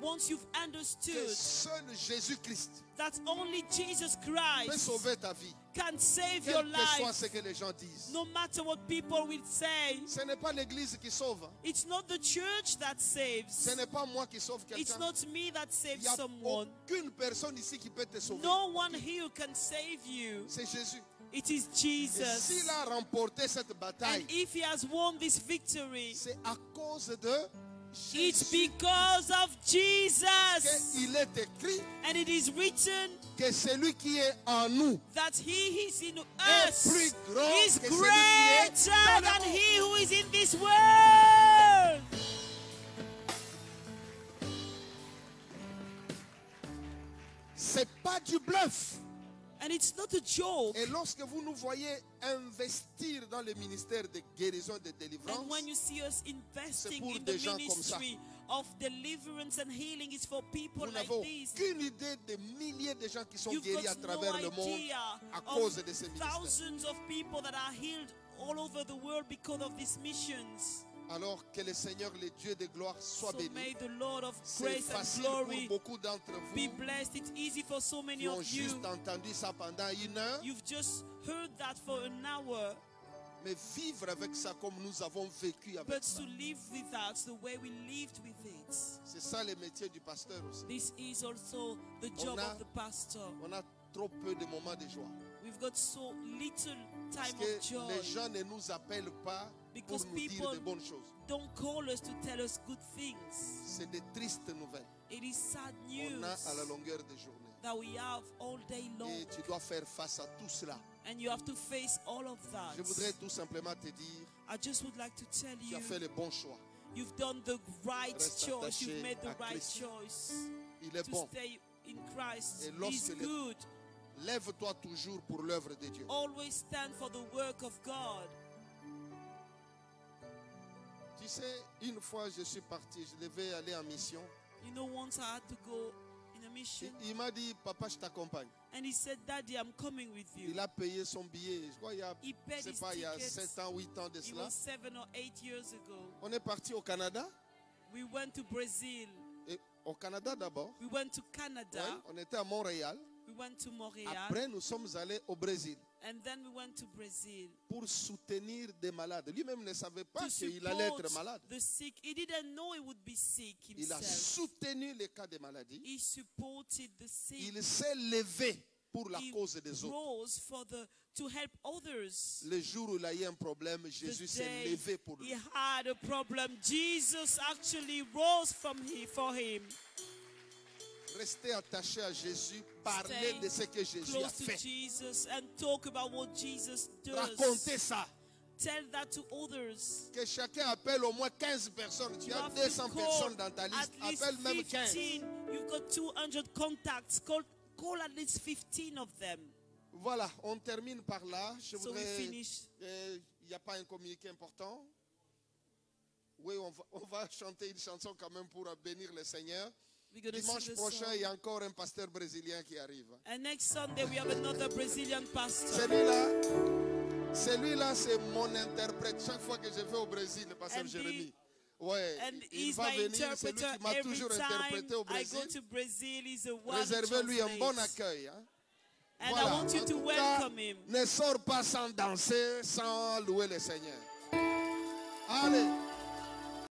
Once you've que understood seul Jésus-Christ that only Jesus peut Christ sauver ta vie, can save your quel que soit life, ce que les gens disent. no matter what people will say. Ce n'est pas l'église qui sauve. It's not the church that Ce saves. n'est pas moi qui sauve It's quelqu'un. not me that Il saves n'y a someone. aucune personne ici qui peut te sauver. No one here can save you. C'est Jésus. It is Et Jesus. s'il a remporté cette bataille, And if he has won this victory, c'est à cause de it's Jésus. because of Jesus. Il est écrit And it is written que celui qui est en nous that he is in est us plus grand is que celui qui est greater dans le than monde. he who is in this world. C'est pas du bluff. And it's not a joke. Et lorsque vous nous voyez investir dans le ministère de guérison et de délivrance, And when you see us investing pour in des the gens comme ça. ministry of deliverance and healing, is for people vous like n'avez this. aucune idée des milliers de gens qui sont You've guéris à got no travers le monde idea à of cause de ces ministères. thousands of people that are healed all over the world because of these missions. Alors que le Seigneur, le Dieu de gloire, soit So béni. may the Lord of C'est grace and facile pour glory beaucoup d'entre be vous blessed. It's easy for so many qui ont of you. juste entendu ça pendant une heure, You've just heard that for an hour, mais vivre avec ça comme nous avons vécu avec but ça. to live with that the way we lived with it. C'est ça le métier du pasteur aussi. This is also the job a- of the pastor. On a trop peu de moments de joie. We've got so little Parce time que of joy. les gens ne nous appellent pas pour Because nous dire people de bonnes choses. don't call us to tell us good things. C'est de tristes nouvelles. It is sad On news a à la longueur des journées. that we have all day long, Et tu dois faire face à tout cela. and you have to face all of that. Je voudrais tout simplement te dire, I just would like to tell tu you, as fait le bon choix. you've done the right Reste choice. You've attaché made the à right Christ. choice Il est to bon. stay in Christ. Et lorsque He's les- good. Lève-toi toujours pour l'œuvre de Dieu. Always stand for the work of God. Tu sais, une fois je suis parti, je devais aller en mission. You know, once I had to go in a mission, Il m'a dit, papa, je t'accompagne. and he said, Daddy, I'm coming with you. Il a payé son billet, je crois, il y a, He je paid sais his pas, il y a tickets. 7 ans, 8 ans de It cela. was 7 or 8 years ago. On est parti au Canada. We went to Brazil. Et au Canada d'abord. We went to Ouais, Canada. on était à Montréal. We went to Montreal. Après, nous sommes allés au Brésil And then we went to Brazil pour soutenir des malades. Lui-même ne savait pas to qu'il allait être support malade. the sick. He didn't know he would be sick Il a himself. soutenu les cas de maladie. He supported the sick. Il s'est levé pour la He cause des autres. rose to help others. Le jour où il a eu un problème, Jésus The s'est day levé pour he lui. had a problem, Jesus actually rose for him. Restez attaché à Jésus, parlez Stay de ce que Jésus a close to fait. Jesus and talk about what Jesus does. Racontez ça. Tell that to others. Que chacun appelle au moins 15 personnes. Tu You as have 200 to call personnes dans ta liste. at least Appelle même 15. 15. You've got 200 contacts. Call at least 15 of them. Voilà, on termine par là. Je So we voudrais. finish. Il n'y a pas un communiqué important. Oui, on va chanter une chanson quand même pour bénir le Seigneur. We're going to Dimanche sing a prochain, song. il y a encore un pasteur brésilien qui arrive. And next Sunday we have another Brazilian pastor. Celui-là, c'est mon interprète. Chaque fois que je vais au Brésil, le pasteur And Jérémie. Ouais, And il he's va my venir, c'est lui interpreter qui m'a every toujours time interprété au I go Brésil. to Brazil. He's the one who Réservez-lui un bon translates. accueil. Hein. And Voilà. I want you En to tout cas, welcome him. ne sors pas sans danser, sans louer le Seigneur. Allez.